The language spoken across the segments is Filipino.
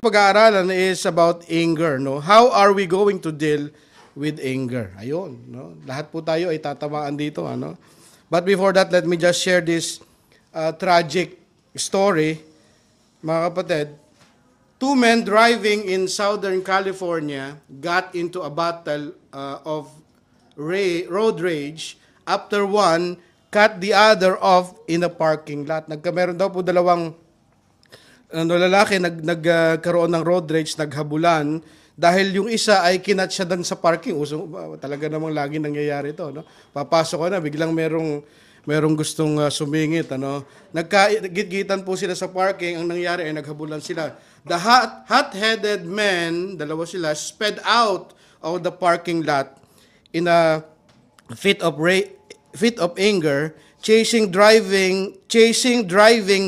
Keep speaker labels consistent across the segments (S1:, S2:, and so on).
S1: pag-aaralan is about anger, no? How are we going to deal with anger? Ayun, no? Lahat po tayo ay tatamaan dito, ano? But before that, let me just share this tragic story, mga kapatid. Two men driving in Southern California got into a battle of road rage after one cut the other off in a parking lot. Meron daw po dalawang lalaki nagkaroon ng road rage, naghabulan dahil yung isa ay kinat siya doon sa parking. Talaga namang lagi nangyayari ito, no? Papasok ka na, biglang merong gustong sumingit, ano? Nagkagit-gitan po sila sa parking. Ang nangyari ay naghabulan sila. The hot-headed men, dalawa sila, sped out of the parking lot in a fit of anger, chasing driving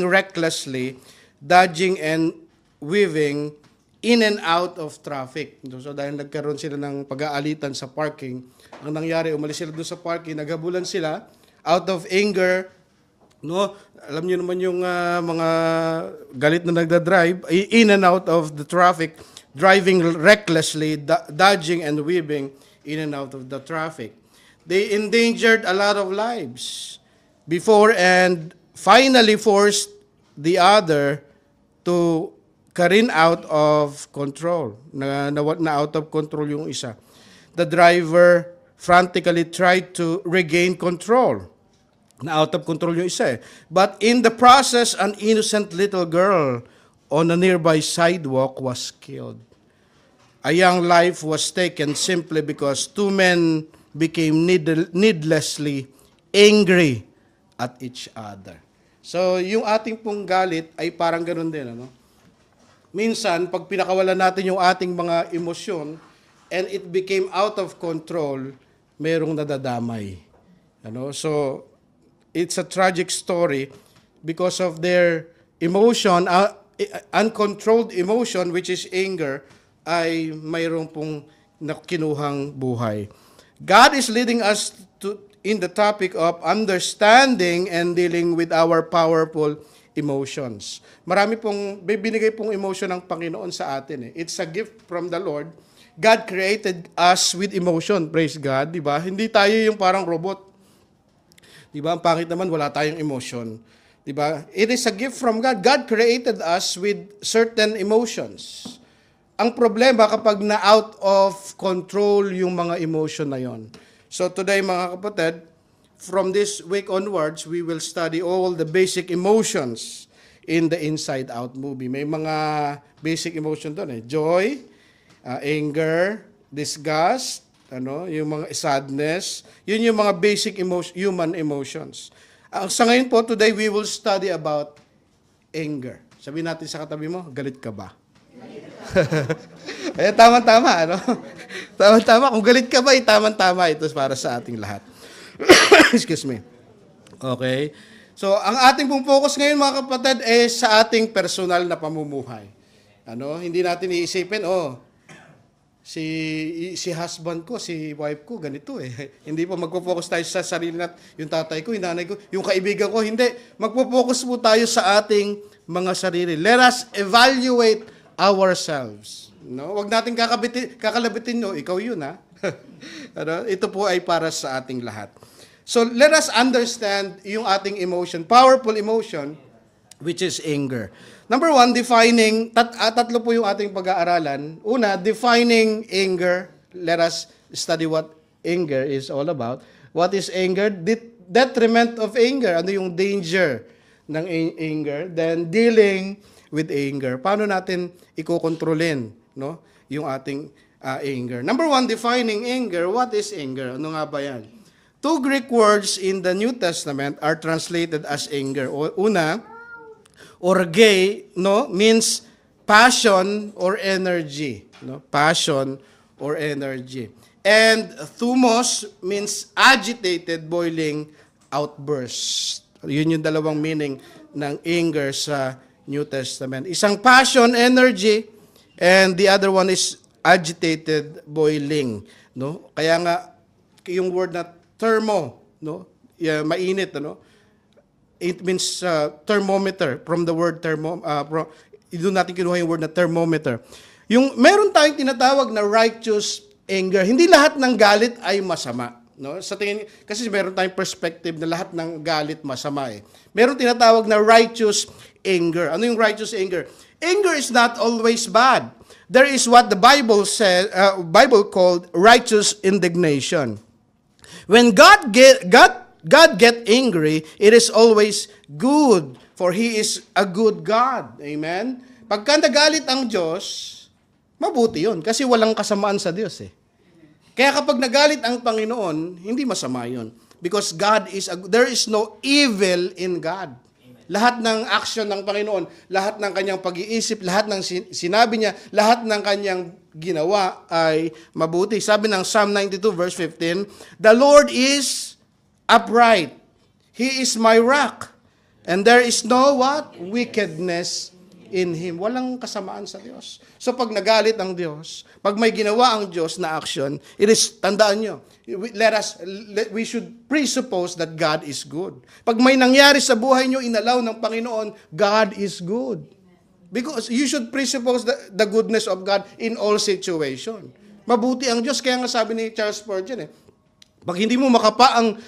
S1: recklessly, dodging and weaving in and out of traffic. So dahil nagkaroon sila ng pag-aalitan sa parking, ang nangyari, umalis sila doon sa parking, naghabulan sila out of anger, no? Alam niyo naman yung mga galit na nagda-drive, in and out of the traffic, driving recklessly, dodging and weaving in and out of the traffic. They endangered a lot of lives before and finally forced the other to karin out of control. Na out of control yung isa. The driver frantically tried to regain control. Na out of control yung isa eh. But in the process, an innocent little girl on a nearby sidewalk was killed. A young life was taken simply because two men became needlessly angry at each other. So, yung ating pong galit ay parang ganun din, ano? Minsan, pag pinakawalan natin yung ating mga emosyon and it became out of control, merong nadadamay. Ano? So, it's a tragic story because of their emotion, uncontrolled emotion, which is anger, ay mayroong pong kinuhang buhay. God is leading us in the topic of understanding and dealing with our powerful emotions. Marami pong binigay pong emotion ng Panginoon sa atin. It's a gift from the Lord. God created us with emotion. Praise God, di ba? Hindi tayo yung parang robot. Di ba? Ang pangit naman, wala tayong emotion. Di ba? It is a gift from God. God created us with certain emotions. Ang problema kapag na-out of control yung mga emotion na yon. So today, mga kapatid, from this week onwards, we will study all the basic emotions in the Inside Out movie. May mga basic emotion doon eh. Joy, anger, disgust, yung mga sadness. Yun yung mga basic human emotions. Sa ngayon po, today, we will study about anger. Sabihin natin sa katabi mo, galit ka ba? Ay, tama-tama, ano? Tama-tama. Kung galit ka ba, tama-tama. Ito para sa ating lahat. Excuse me. Okay. So, ang ating pong focus ngayon, mga kapatid, ay sa ating personal na pamumuhay. Hindi natin iisipin, si husband ko, si wife ko, ganito eh. Hindi po magpo-focus tayo sa sarili natin, yung tatay ko, yung nanay ko, yung kaibigan ko, hindi. Magpo-focus po tayo sa ating mga sarili. Let us evaluate ourselves. No? Wag natin kakalabitin, ikaw yun, ha? Ito po ay para sa ating lahat. So, let us understand yung ating emotion, powerful emotion, which is anger. Number one, defining, tatlo po yung ating pag-aaralan. Una, defining anger. Let us study what anger is all about. What is anger? Detriment of anger. Ano yung danger ng anger? Then, dealing with anger. Paano natin ikokontrolin, no, yung ating anger? Number one, defining anger. What is anger? Ano nga ba yan? Two Greek words in the New Testament are translated as anger. Una, orge, no, means passion or energy. No? Passion or energy. And thumos means agitated, boiling outburst. Yun yung dalawang meaning ng anger sa New Testament. Isang passion, energy, and the other one is agitated, boiling. No? Kaya nga, yung word na thermo, no? Mainit, ano? It means thermometer, from the word doon natin kinuha yung word na thermometer. Meron tayong tinatawag na righteous anger. Hindi lahat ng galit ay masama. No? Sa tingin, kasi meron tayong perspective na lahat ng galit masama eh. Meron tinatawag na righteous anger. Ano yung righteous anger? Anger is not always bad. There is what the Bible called righteous indignation. When God get angry, it is always good, for He is a good God. Amen? Pagka nagalit ang Diyos, mabuti yun, kasi walang kasamaan sa Diyos eh. Kaya kapag nagalit ang Panginoon, hindi masama yun. Because there is no evil in God. Lahat ng action ng Panginoon, lahat ng kanyang pag-iisip, lahat ng sinabi niya, lahat ng kanyang ginawa ay mabuti. Sabi ng Psalm 92 verse 15, "The Lord is upright. He is my rock. And there is no what? Wickedness in Him." Walang kasamaan sa Diyos. So pag nagalit ang Diyos, pag may ginawa ang Diyos na action, tandaan nyo, we should presuppose that God is good. Pag may nangyari sa buhay nyo, inalaw ng Panginoon, God is good. Because you should presuppose the goodness of God in all situation. Mabuti ang Diyos. Kaya nga sabi ni Charles Spurgeon pag hindi mo makapa ang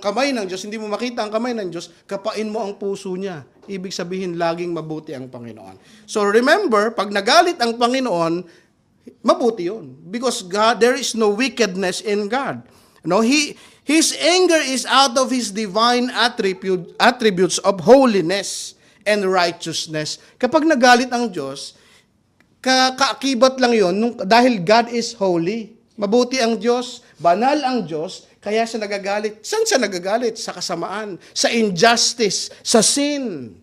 S1: kamay ng Diyos, hindi mo makita ang kamay ng Diyos, kapain mo ang puso niya. Ibig sabihin, laging mabuti ang Panginoon. So remember, pag nagalit ang Panginoon, mabuti yun. Because there is no wickedness in God. No, His anger is out of His divine attributes of holiness and righteousness. Kapag nagalit ang Diyos, kaakibat lang yun dahil God is holy. Mabuti ang Diyos, banal ang Diyos, kaya siya nagagalit. Saan siya nagagalit? Sa kasamaan, sa injustice, sa sin.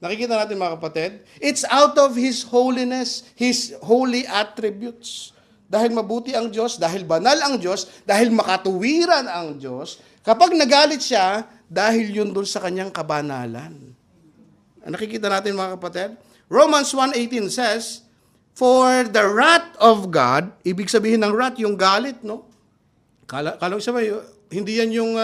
S1: Nakikita natin mga kapatid? It's out of His holiness, His holy attributes. Dahil mabuti ang Diyos, dahil banal ang Diyos, dahil makatuwiran ang Diyos, kapag nagalit siya, dahil yun doon sa kanyang kabanalan. Nakikita natin mga kapatid? Romans 1:18 says, "For the wrath of God," ibig sabihin ng wrath, yung galit, no? Kala sabi, hindi yan yung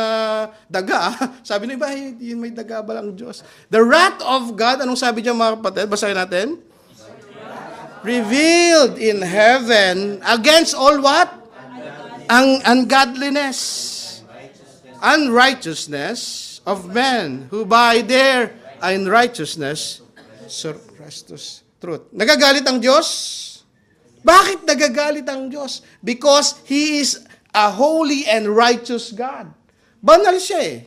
S1: daga. Sabi na iba, yun may daga ba lang Diyos? The wrath of God, anong sabi diyan mga kapatid? Basahin natin. "Revealed in heaven against all what? Ang ungodliness, unrighteousness of men, who by their unrighteousness suppress truth." Nagagalit ang Diyos? Bakit nagagalit ang Diyos? Because He is a holy and righteous God. Banal siya eh.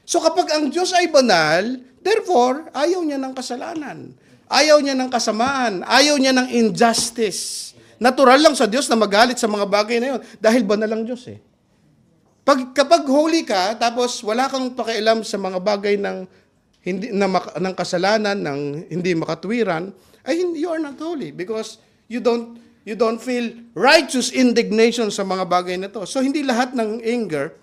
S1: So kapag ang Diyos ay banal, therefore, ayaw niya ng kasalanan. Ayaw niya ng kasamaan. Ayaw niya ng injustice. Natural lang sa Diyos na magalit sa mga bagay na yun dahil banal ang Diyos eh. Kapag holy ka, tapos wala kang pakialam sa mga bagay ng kasalanan, ng hindi makatwiran, you are not holy because you don't feel righteous indignation sa mga bagay na to. So, hindi lahat ng anger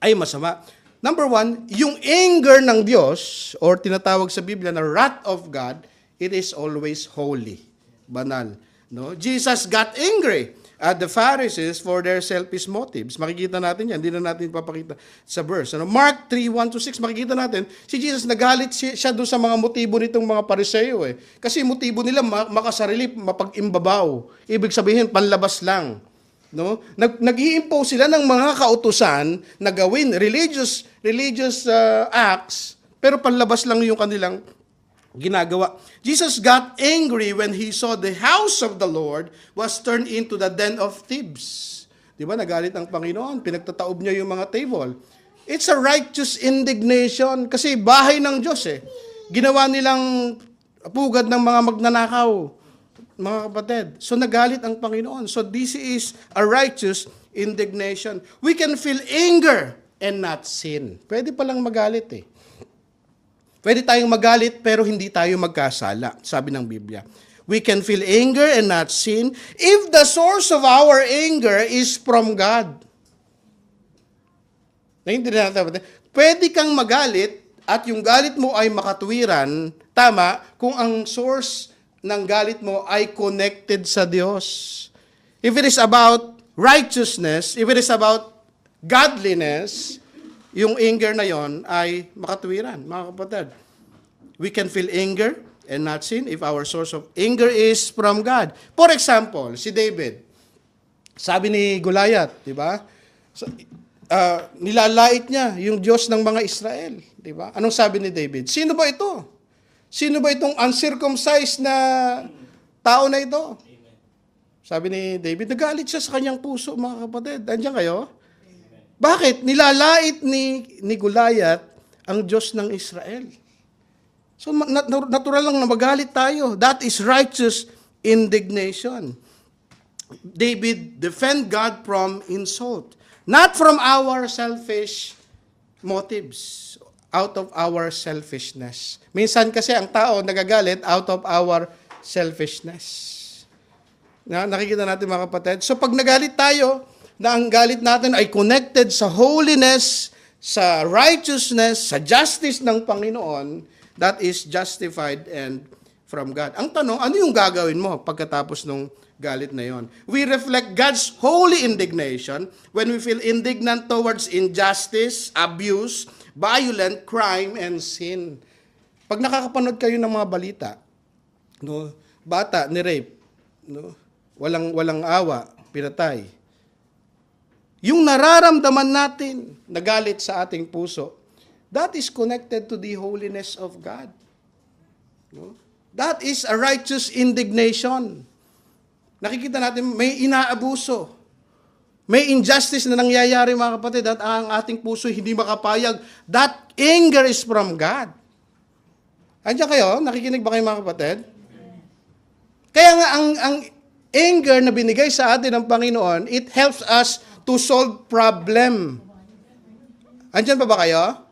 S1: ay masama. Number one, yung anger ng Diyos, or tinatawag sa Biblia na wrath of God, it is always holy, banal. No? Jesus got angry at the Pharisees for their selfish motives. Makikita natin yan. Hindi na natin papakita sa verse. Mark 3:1-6, makikita natin, si Jesus nagalit siya doon sa mga motibo nitong mga Pariseo eh. Kasi motibo nila makasarili, mapag-imbabaw. Ibig sabihin, panlabas lang. No? Nag-i-impose sila ng mga kautusan na gawin religious acts, pero panlabas lang yung kanilang ginagawa. Jesus got angry when He saw the house of the Lord was turned into the den of thieves. Di ba? Nagalit ang Panginoon. Pinagtataob niya yung mga table. It's a righteous indignation kasi bahay ng Diyos eh. Ginawa nilang pugad ng mga magnanakaw, mga kapatid. So nagalit ang Panginoon. So this is a righteous indignation. We can feel anger and not sin. Pwede palang magalit eh. Pwede tayong magalit pero hindi tayo magkasala, sabi ng Biblia. We can feel anger and not sin if the source of our anger is from God. Naintindihan natin? Pwede kang magalit at yung galit mo ay makatwiran, tama, kung ang source ng galit mo ay connected sa Diyos. If it is about righteousness, if it is about godliness, yung anger na yon ay makatwiran, mga kapatid. We can feel anger and not sin, if our source of anger is from God. For example, si David, sabi ni Goliath, di ba? Nilalait niya yung Diyos ng mga Israel, di ba? Anong sabi ni David? Sino ba ito? Sino ba itong uncircumcised na tao na ito? Sabi ni David, nagalit siya sa kanyang puso, mga kapatid. Andiyan kayo? Bakit? Nilalait ni Goliath ang Diyos ng Israel. So, natural lang na magalit tayo. That is righteous indignation. David defend God from insult. Not from our selfish motives. Out of our selfishness. Minsan kasi ang tao nagagalit out of our selfishness. Nakikita natin mga kapatid. So pag nagalit tayo, na ang galit natin ay connected sa holiness, sa righteousness, sa justice ng Panginoon, that is justified and from God. Ang tanong, ano yung gagawin mo pagkatapos ng galit na yon? We reflect God's holy indignation when we feel indignant towards injustice, abuse, violent, crime, and sin. Pag nakakapanood kayo ng mga balita, no, bata ni-rape, no, walang awa, pinatay. Yung nararamdaman natin na galit sa ating puso, that is connected to the holiness of God. No? That is a righteous indignation. Nakikita natin may inaabuso. May injustice na nangyayari mga kapatid at ang ating puso hindi makapayag. That anger is from God. Andiyan kayo? Nakikinig ba kayo mga kapatid? Kaya nga ang anger na binigay sa atin ng Panginoon, it helps us to solve problem. Andiyan pa ba kayo?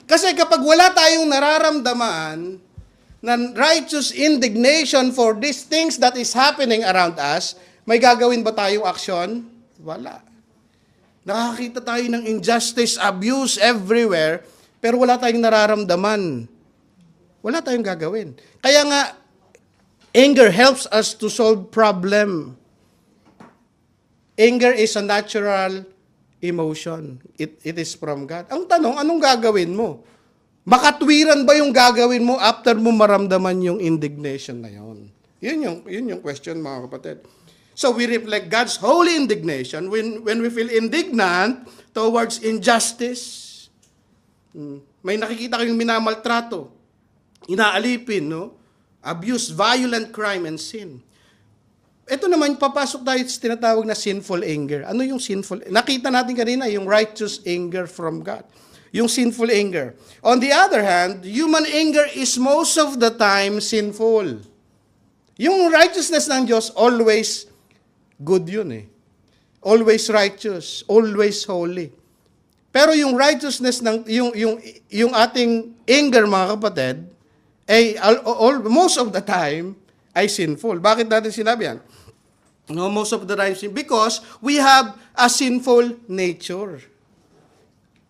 S1: Kasi kapag wala tayong nararamdaman na righteous indignation for these things that is happening around us, may gagawin ba tayong aksyon? Wala. Nakakita tayo ng injustice, abuse everywhere, pero wala tayong nararamdaman. Wala tayong gagawin. Kaya nga, anger helps us to solve problem. Anger is a natural emotion. It is from God. Ang tanong, anong gagawin mo? Makatwiran ba yung gagawin mo after mo maramdaman yung indignation na yun? Yun yung question mga kapatid. So we reflect God's holy indignation when we feel indignant towards injustice. May nakikita kayong minamaltrato, inaalipin, no? Abuse, violent crime, and sin. Ito naman, papasok tayo sa tinatawag na sinful anger. Ano yung sinful? Nakita natin kanina yung righteous anger from God. Yung sinful anger. On the other hand, human anger is most of the time sinful. Yung righteousness ng Diyos, always good yun eh. Always righteous, always holy. Pero yung righteousness ng yung ating anger mga kapatid ay most of the time ay sinful. Bakit natin sinabi yan? No, most of the time because we have a sinful nature.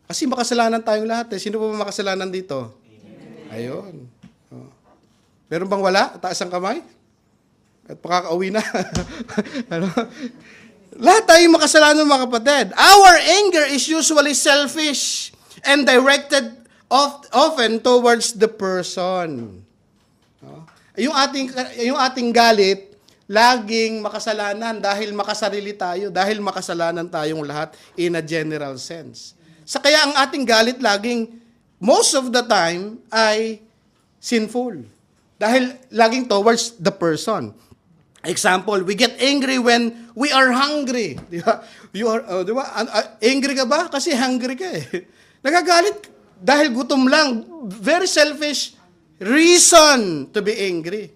S1: Kasi makasalanan tayong lahat eh. Sino pa ba makasalanan dito? Amen. Ayun. Oh. Meron bang wala? Taas ang kamay? At pakakauwi na. Ano? Lahat tayong makasalanan mga kapatid. Our anger is usually selfish and directed often towards the person. No? Yung ating galit, laging makasalanan dahil makasarili tayo, dahil makasalanan tayong lahat in a general sense. Sa kaya ang ating galit laging, most of the time, ay sinful. Dahil laging towards the person. Example, we get angry when we are hungry. Di ba? Di ba? Angry ka ba? Kasi hungry ka eh. Nagagalit dahil gutom lang. Very selfish reason to be angry.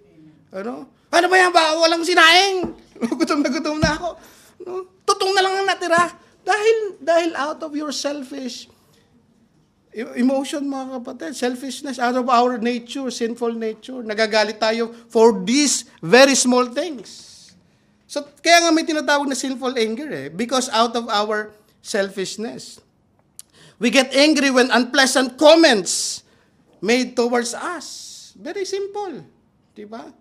S1: Ano ba yan ba? Walang sinaing. Gutom na ako. No? Tutong na lang ang natira. Dahil out of your selfish emotion, mga kapatid, selfishness, out of our nature, sinful nature, nagagalit tayo for these very small things. So, kaya nga may tinatawag na sinful anger eh, because out of our selfishness. We get angry when unpleasant comments made towards us. Very simple. Diba?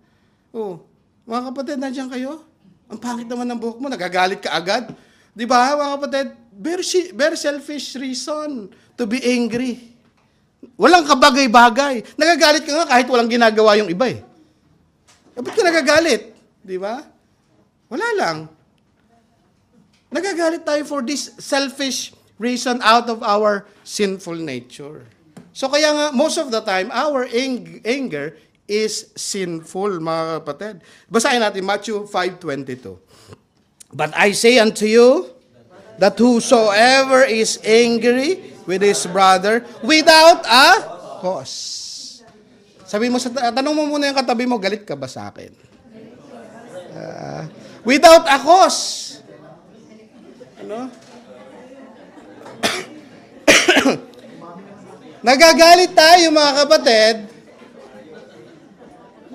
S1: Oh, mga kapatid, nandiyan kayo? Ang pangit naman ng buhok mo, nagagalit ka agad. Di ba, mga kapatid? Very selfish reason to be angry. Walang kabagay-bagay. Nagagalit ka nga kahit walang ginagawa yung iba eh. Ba't ka nagagalit? Di ba? Wala lang. Nagagalit tayo for this selfish reason out of our sinful nature. So kaya nga, most of the time, our anger is sinful, mga kapatid. Basahin natin Matthew 5:22. But I say unto you, that whosoever is angry with his brother without a cause. Sabi mo, tanong mo muna yung katabi mo, galit ka ba sa akin? Without a cause. Ano? Nagagalit tayo, mga kapatid.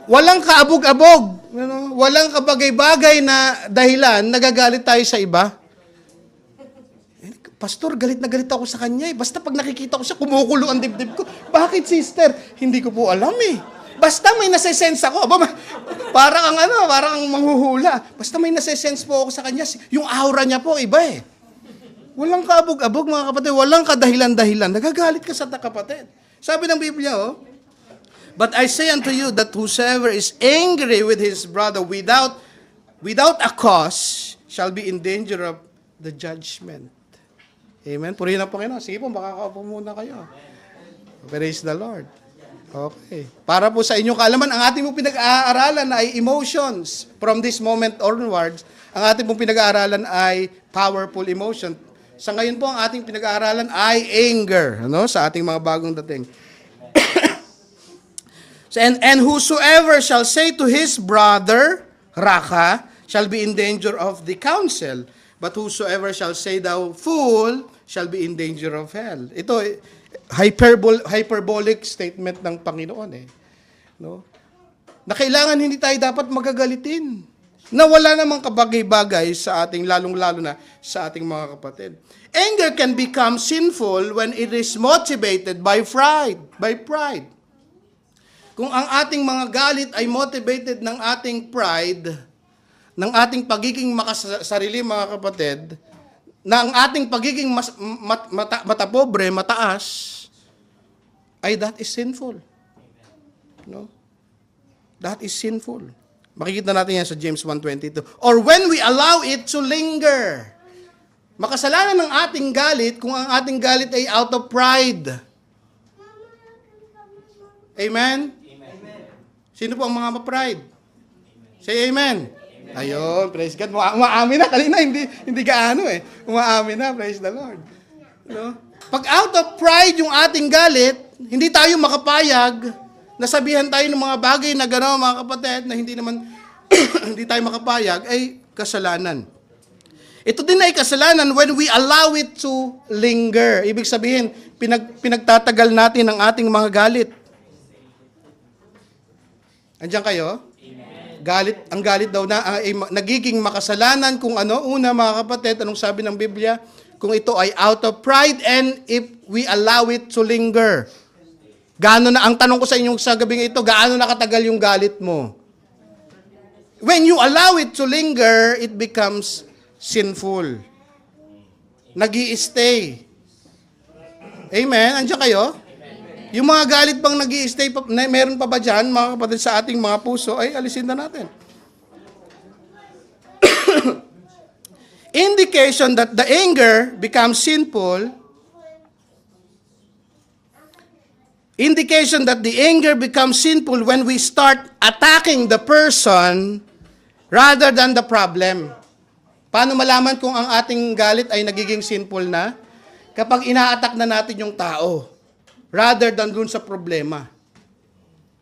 S1: Walang kaabog-abog. Ano? Walang kabagay-bagay na dahilan, nagagalit tayo sa iba. Pastor, galit na galit ako sa kanya eh. Basta pag nakikita ko siya, kumukulo ang dibdib ko. Bakit, sister? Hindi ko po alam eh. Basta may nasa-sense ako. Parang ang manghuhula. Basta may nasa-sense po ako sa kanya. Yung aura niya po, iba eh. Walang kaabog-abog, mga kapatid. Walang kadahilan-dahilan. Nagagalit ka sa kapatid. Sabi ng Biblia, But I say unto you that whosoever is angry with his brother without a cause shall be in danger of the judgment. Amen. Purihin na po kayo. Sige po, makakaupo muna kayo. Praise the Lord. Okay. Para po sa inyong kaalaman, ang ating pong pinag-aaralan ay emotions. From this moment onwards, ang ating pong pinag-aaralan ay powerful emotion. Sa ngayon po, ang ating pinag-aaralan ay anger. Sa ating mga bagong dating. And whosoever shall say to his brother, Raka, shall be in danger of the council. But whosoever shall say thou fool, shall be in danger of hell. Ito, hyperbolic statement ng Panginoon eh. No? Na kailangan hindi tayo dapat magagalitin. Na wala namang kabagay-bagay sa ating, lalong-lalo na sa ating mga kapatid. Anger can become sinful when it is motivated by pride. Kung ang ating mga galit ay motivated ng ating pride, ng ating pagiging makasarili, mga kapatid, na ang ating pagiging matapobre, mataas, ay that is sinful. No? That is sinful. Makikita natin yan sa James 1:22. Or when we allow it to linger. Makasalanan ng ating galit kung ang ating galit ay out of pride. Amen? Sino po ang mga ma-pride? Say amen. Ayun, praise God. Umaamin na. Kanina, hindi gaano eh. Umaamin na, praise the Lord. No? Pag out of pride yung ating galit, hindi tayo makapayag, nasabihan tayo ng mga bagay na gano'n, mga kapatid, na hindi naman, hindi tayo makapayag, ay kasalanan. Ito din ay kasalanan when we allow it to linger. Ibig sabihin, pinagtatagal natin ang ating mga galit. Andiyan kayo? Ang galit daw na ay nagiging makasalanan kung ano. Una, mga kapatid, anong sabi ng Biblia? Kung ito ay out of pride and if we allow it to linger. Ang tanong ko sa inyong sa gabing ito, gaano nakatagal yung galit mo? When you allow it to linger, it becomes sinful. Nag-i-stay. Amen? Andiyan kayo? Yung mga galit bang nag-i-stay, meron pa ba dyan, mga kapatid, sa ating mga puso, ay alisin na natin. Indication that the anger becomes sinful, when we start attacking the person rather than the problem. Paano malaman kung ang ating galit ay nagiging sinful na? Kapag ina-attack na natin yung tao rather than dun sa problema.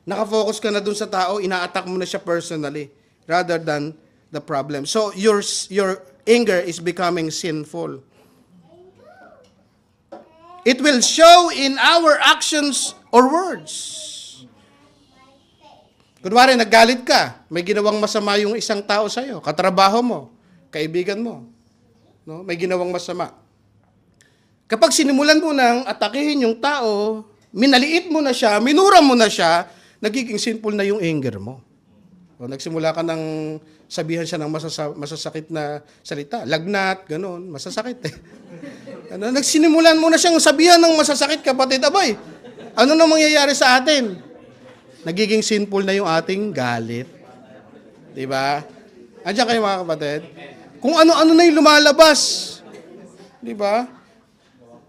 S1: Nakafocus ka na dun sa tao, ina-attack mo na siya personally rather than the problem. So, your anger is becoming sinful. It will show in our actions or words. Kunwari, naggalit ka, may ginawang masama yung isang tao sa'yo, katrabaho mo, kaibigan mo, no? May ginawang masama. Kapag sinimulan mo nang atakihin yung tao, minaliit mo na siya, minura mo na siya, nagiging sinful na yung anger mo. O, nagsimula ka nang sabihan siya ng masasakit na salita. Lagnat, ganun, masasakit eh. Nagsinimulan mo na siyang sabihan ng masasakit, kapatid. Abay, Ano na mangyayari sa atin? Nagiging sinful na yung ating galit. Diba? Andiyan kayo mga kapatid? Kung ano-ano na yung lumalabas. Diba?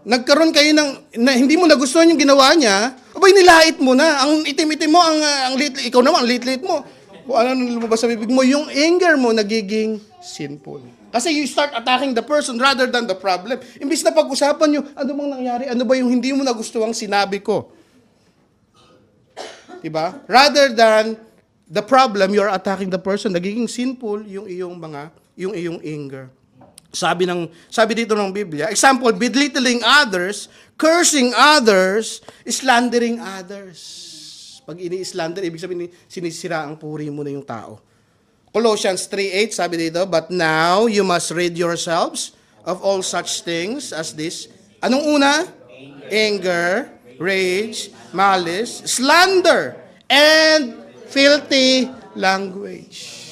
S1: Nagkaroon kayo hindi mo nagustuhan yung ginawa niya, abay nilait mo na. Ang itim-itim mo, ang lit, ikaw naman, ang lit-lit mo. Kung ano lumabas sa bibig mo, yung anger mo nagiging sinful. Kasi you start attacking the person rather than the problem. Imbis na pag-usapan nyo, ano bang nangyari? Ano ba yung hindi mo nagustuhang sinabi ko? Diba? Rather than the problem, you're attacking the person. Nagiging sinful yung iyong anger. Sabi dito ng Biblia, example, belittling others, cursing others, slandering others. Pag ini-slander, ibig sabihin sinisira ang puri mo na yung tao. Colossians 3:8, sabi dito, but now you must rid yourselves of all such things as this. Anong una? Anger, rage, malice, slander, and filthy language.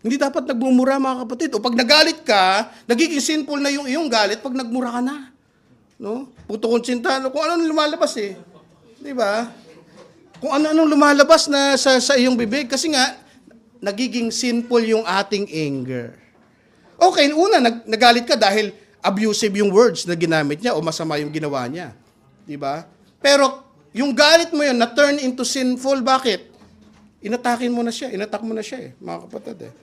S1: Hindi dapat nagmumura, mga kapatid. O pag nagalit ka, nagiging sinful na yung iyong galit pag nagmura ka na. No? Puto konsinta, kung ano lumalabas eh. Di ba? Kung ano lumalabas na sa iyong bibig. Kasi nga, nagiging sinful yung ating anger. Okay, una, nagalit ka dahil abusive yung words na ginamit niya o masama yung ginawa niya. Di ba? Pero, yung galit mo yun na turn into sinful, bakit? Inattack mo na siya eh, mga kapatid eh.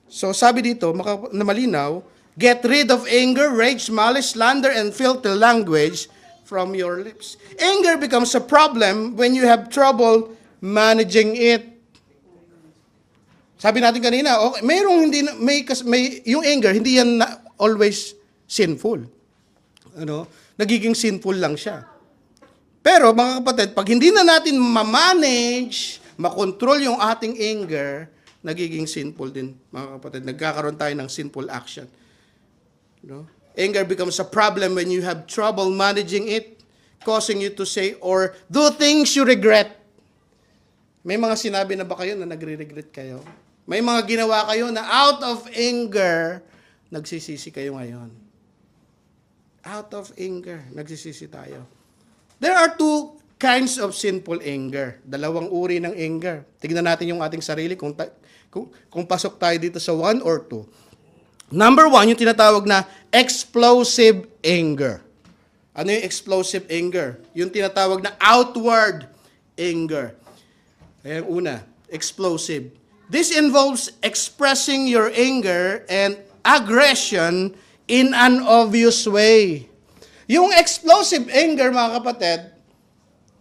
S1: So sabi dito, na malinaw, get rid of anger, rage, malice, slander, and filthy language from your lips. Anger becomes a problem when you have trouble managing it. Sabi natin kanina, okay, yung anger, hindi yan always sinful. Nagiging sinful lang siya. Pero mga kapatid, pag hindi na natin ma-manage, makontrol yung ating anger, nagiging sinful din, mga kapatid. Nagkakaroon tayo ng sinful action. Anger becomes a problem when you have trouble managing it, causing you to say or do things you regret. May mga sinabi na ba kayo na nagre-regret kayo? May mga ginawa kayo na out of anger, nagsisisi kayo ngayon. Out of anger, nagsisisi tayo. There are two kinds of sinful anger. Dalawang uri ng anger. Tignan natin yung ating sarili kung pasok tayo dito sa 1 or 2. Number 1, yung tinatawag na explosive anger. Ano yung explosive anger? Yung tinatawag na outward anger. Ayan, una, explosive. This involves expressing your anger and aggression in an obvious way. Yung explosive anger, mga kapatid,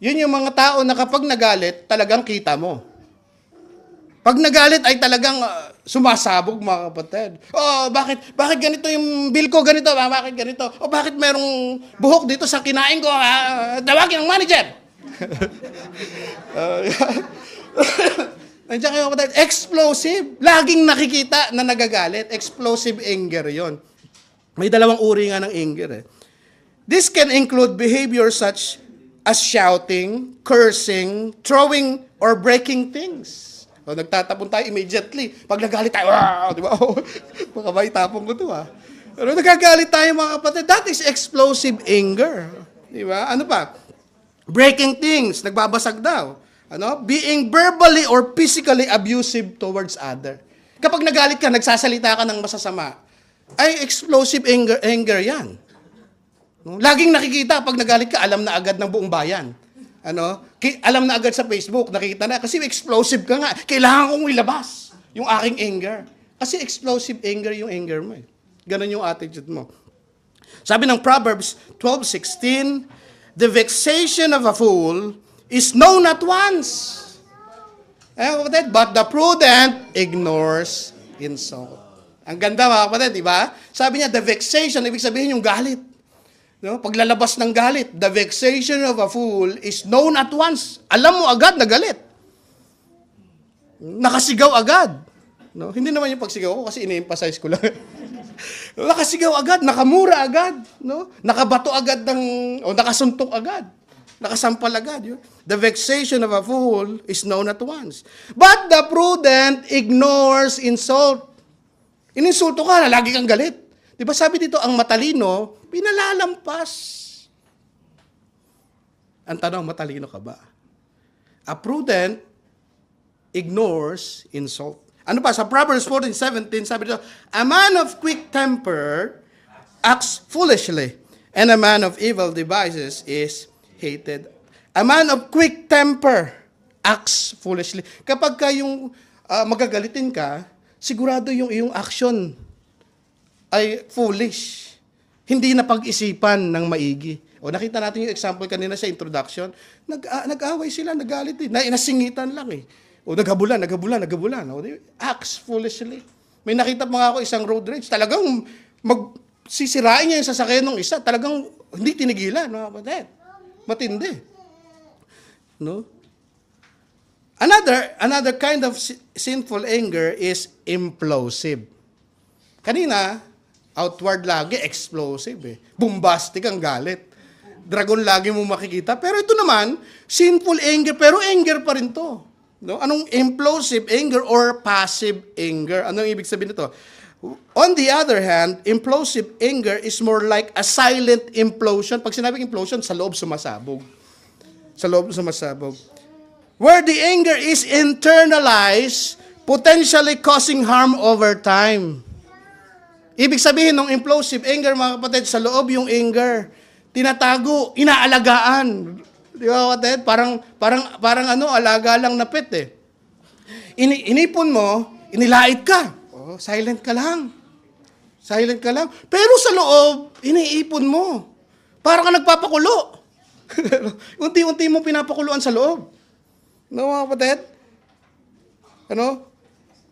S1: yun yung mga tao na kapag nagalit, talagang kita mo. Pag nagalit ay talagang sumasabog, mga kapatid. Oh, bakit ganito yung bill ko ganito? Bakit ganito? O bakit merong buhok dito sa kinain ko? Tawagin ang manager. Nandiyan kayo, kapatid. Explosive. Laging nakikita na nagagalit. Explosive anger yon. May dalawang uri nga ng anger eh. This can include behavior such as shouting, cursing, throwing, or breaking things. O, nagtatapon tayo immediately. Pag nagalit tayo, di ba? Baka ba itapon ko to Pero nagagalit tayo, mga kapatid. That is explosive anger. Di ba? Ano pa? Breaking things. Nagbabasag daw. Being verbally or physically abusive towards other. Kapag nagalit ka, nagsasalita ka ng masasama, ay explosive anger yan. Laging nakikita, pag nagalit ka, alam na agad ng buong bayan. Alam na agad sa Facebook, nakikita na. Kasi explosive ka nga. Kailangan kong ilabas yung aking anger. Kasi explosive anger yung anger mo. Ganon yung attitude mo. Sabi ng Proverbs 12:16, the vexation of a fool is known at once. But the prudent ignores insult. Ang ganda, mga kapatid, di ba? Sabi niya, the vexation, ibig sabihin yung galit. Paglalabas ng galit, the vexation of a fool is known at once. Alam mo agad na galit. Nakasigaw agad. Hindi naman yung pagsigaw ko kasi ini-emphasize ko lang. Nakasigaw agad, nakamura agad. Nakabato agad nakasuntok agad. Nakasampal agad. The vexation of a fool is known at once. But the prudent ignores insult. Ininsulto ka na, lagi kang galit. Diba sabi dito, ang matalino, pinalalampas. Ang tanong, matalino ka ba? A prudent ignores insult. Ano pa? Sa Proverbs 14:17, sabi dito, a man of quick temper acts foolishly, and a man of evil devices is hated. A man of quick temper acts foolishly. Kapag ka yung magagalitin ka, sigurado yung iyong action ay foolish. Hindi na pag-isipan ng maigi. O nakita natin yung example kanina sa introduction. Nag-away sila, nagalit eh. Nasingitan lang eh. O naghabulan. O, acts foolishly. May nakita pa nga ako isang road rage. Talagang sisirain niya yung sasakyan ng isa. Talagang hindi tinigilan. No? Matindi. No? Another kind of sinful anger is implosive. Kanina, outward lagi, explosive eh. Bombastic ang galit. Dragon lagi mo makikita. Pero ito naman, sinful anger, pero anger pa rin to. No? Anong implosive anger or passive anger? Anong ibig sabihin nito? On the other hand, implosive anger is more like a silent implosion. Pag sinabing implosion, sa loob sumasabog. Sa loob sumasabog. Where the anger is internalized, potentially causing harm over time. Ibig sabihin ng implosive anger, mga kapatid, sa loob yung anger. Tinatago, inaalagaan. Di ba, kapatid? Parang alaga lang na pet eh. Inipon mo, inilait ka. Oh, silent ka lang. Pero sa loob, iniipon mo. Parang ka nagpapakulo. Unti-unti mo pinapakuluan sa loob. No, mga kapatid?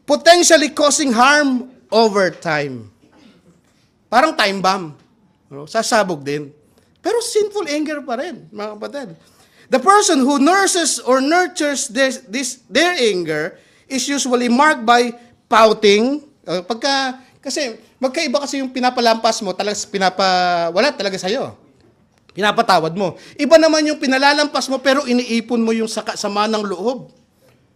S1: Potentially causing harm over time. Parang time bomb. Sasabog din. Pero sinful anger pa rin, mga kapatid. The person who nurses or nurtures their anger is usually marked by pouting. Kasi magkaiba kasi yung pinapalampas mo, wala talaga sa'yo. Pinapatawad mo. Iba naman yung pinalalampas mo pero iniipon mo yung sama ng loob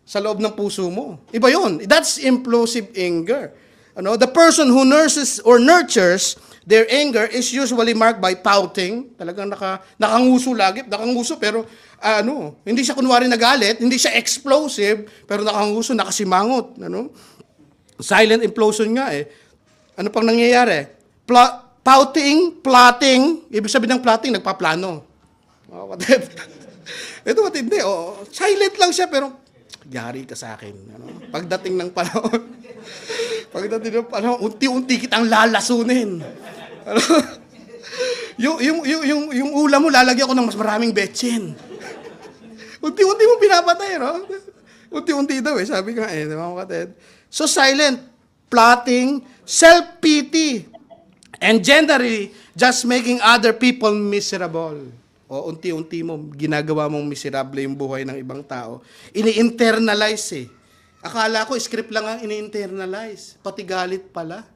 S1: sa loob ng puso mo. Iba yun. That's implosive anger. The person who nurses or nurtures their anger is usually marked by pouting. Talagang nakanguso lagi. Nakanguso pero hindi siya kunwari nagalit, hindi siya explosive, pero nakanguso, nakasimangot. Silent implosion nga eh. Ano pang nangyayari? Pouting, plotting. Ibig sabihin ng plotting, nagpaplano. Ito matindi. Silent lang siya, pero yari ka sa akin. Pagdating ng panahon, unti-unti kitang lalasunin. Yung ulam mo, lalagyan ko ng mas maraming betsin. Unti-unti mo pinapatay, no? Unti-unti daw eh, sabi nga eh, di ba, kapatid? So silent, plotting, self-pity, and generally, just making other people miserable. O unti-unti mo, ginagawa mong miserable yung buhay ng ibang tao. Ini-internalize eh. Akala ko, script lang ang ini-internalize. Pati galit pala.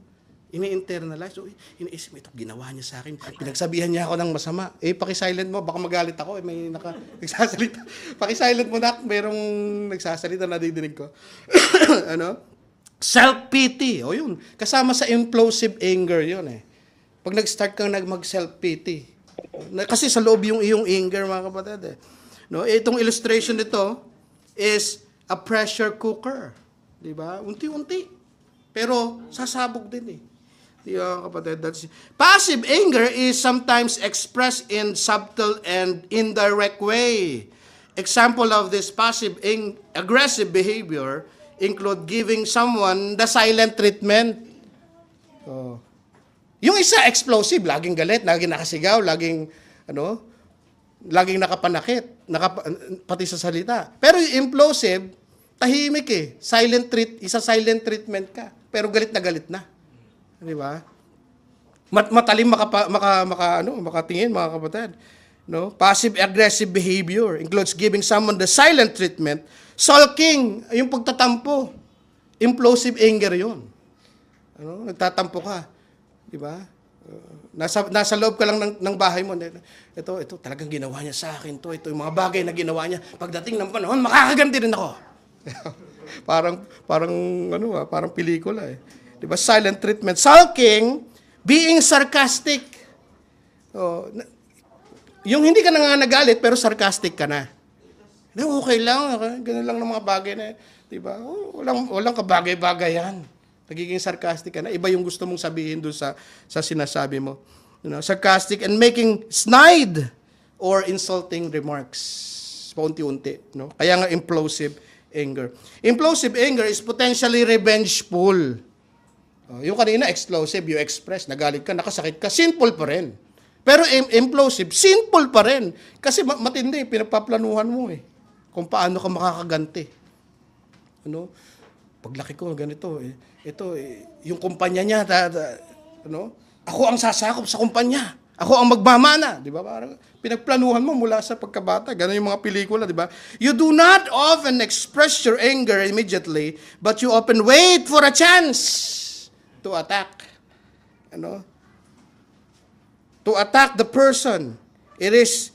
S1: Ini-internalize. So, iniisip mo, ito, ginawa niya sa akin. Pinagsabihan niya ako ng masama. Pakisilent mo, baka magalit ako. May nagsasalita. Pakisilent mo na, merong nagsasalita, nadidinig ko. Self-pity. O yun. Kasama sa implosive anger yun eh. Pag nag-start kang mag-self-pity. Kasi sa loob yung iyong anger, mga kapatid eh. Itong illustration nito is a pressure cooker. Diba? Unti-unti. Pero sasabog din eh. Diba, kapatid? Passive anger is sometimes expressed in subtle and indirect way. Example of this passive aggressive behavior include giving someone the silent treatment. Yung isa, explosive, laging galit, laging nakasigaw, laging nakapanakit, pati sa salita. Pero yung implosive, tahimik eh. Silent treatment ka. Pero galit na. Di ba? Matalim makatingin, mga kapatid. Passive-aggressive behavior includes giving someone the silent treatment. Sulking, yung pagtatampo. Implosive anger yun. Nagtatampo ka. Di ba? Nasa loob ka lang ng bahay mo. Ito talagang ginawa niya sa akin. Ito yung mga bagay na ginawa niya. Pagdating ng panahon, makakaganti rin ako. parang pelikula eh. 'Di ba? Silent treatment. Sulking, being sarcastic. Yung hindi ka na nga nagalit, pero sarcastic ka na. Okay lang, ganun lang ng mga bagay na, di ba? Walang kabagay-bagay yan. Nagiging sarcastic ka na. Iba yung gusto mong sabihin doon sa sinasabi mo. Sarcastic and making snide or insulting remarks. Paunti-unti. Kaya nga implosive anger. Implosive anger is potentially revengeful. Yung kanina, explosive, you express, nagalit ka, nakasakit ka, sinful pa rin. Pero implosive, sinful pa rin. Kasi matindi, pinagpaplanuhan mo kung paano ka makakaganti. Paglaki ko, ganito, yung kumpanya niya, ako ang sasakop sa kumpanya. Ako ang magmamana. Di ba? Parang pinagplanuhan mo mula sa pagkabata. Ganun yung mga pelikula, di ba? You do not often express your anger immediately, but you often wait for a chance to attack. To attack the person. It is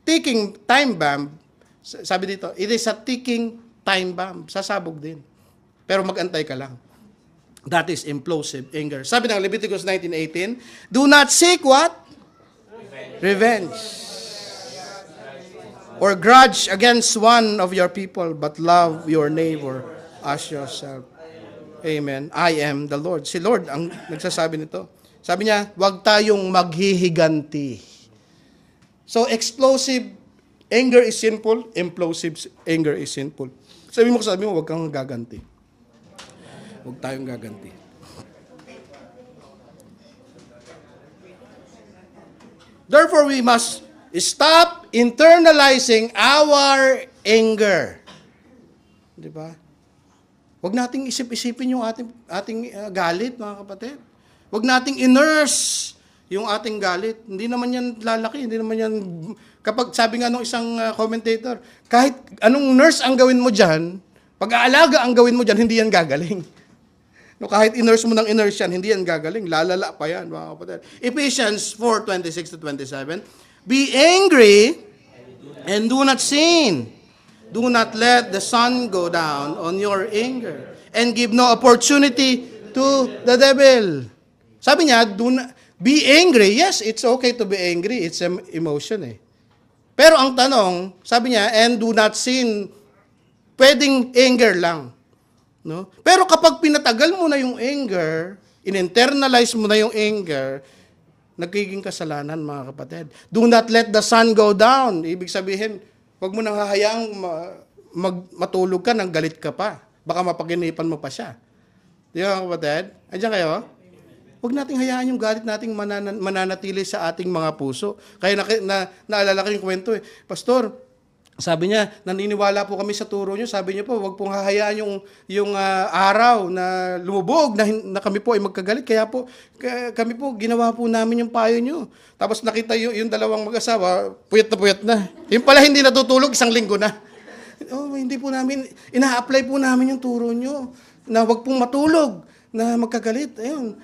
S1: ticking time bomb. Sabi dito, it is a ticking time bomb. Sasabog din. Pero mag-antay ka lang. That is implosive anger. Sabi ng Leviticus 19:18, do not seek what? Revenge. Or grudge against one of your people, but love your neighbor as yourself. Amen. I am the Lord. Si Lord ang nagsasabi nito. Sabi niya, huwag tayong maghihiganti. So, explosive anger is sinful, implosive anger is sinful. Sabi mo, huwag kang gaganti. Huwag tayong gaganti. Therefore, we must stop internalizing our anger. Di ba? Huwag nating isip-isipin yung ating galit, mga kapatid. Huwag nating inurse yung ating galit. Hindi naman yan lalaki, hindi naman yan... Kapag sabi nga nung isang commentator, kahit anong nurse ang gawin mo dyan, pag-aalaga ang gawin mo dyan, hindi yan gagaling. Kahit inurse mo ng inurse yan, hindi yan gagaling. Lalala pa yan, mga kapatid. Ephesians 4:26-27, be angry and do not sin. Do not let the sun go down on your anger and give no opportunity to the devil. Sabi niya, be angry. Yes, it's okay to be angry. It's an emotion Pero ang tanong, sabi niya, and do not sin. Pwedeng anger lang. Pero kapag pinatagal mo na yung anger, in-internalize mo na yung anger, nagiging kasalanan, mga kapatid. Do not let the sun go down. Ibig sabihin, huwag mo nang hahayaang matulog ka nang galit ka pa. Baka mapaginipan mo pa siya. Di ba, kapatid? Andiyan kayo? Huwag nating hayaan yung galit nating mananatili sa ating mga puso. Kaya naalala ko yung kwento Pastor, sabi niya, naniniwala po kami sa turo niyo. Sabi niyo po, huwag pong hahayaan yung araw na lumubog na kami po ay magkagalit. Kaya po, kami po, ginawa po namin yung payo niyo. Tapos nakita yung dalawang mag-asawa, puyat na. Yung pala hindi natutulog, 1 linggo na. Hindi po namin, ina-apply po namin yung turo niyo na huwag pong matulog, na magkagalit. Ayun.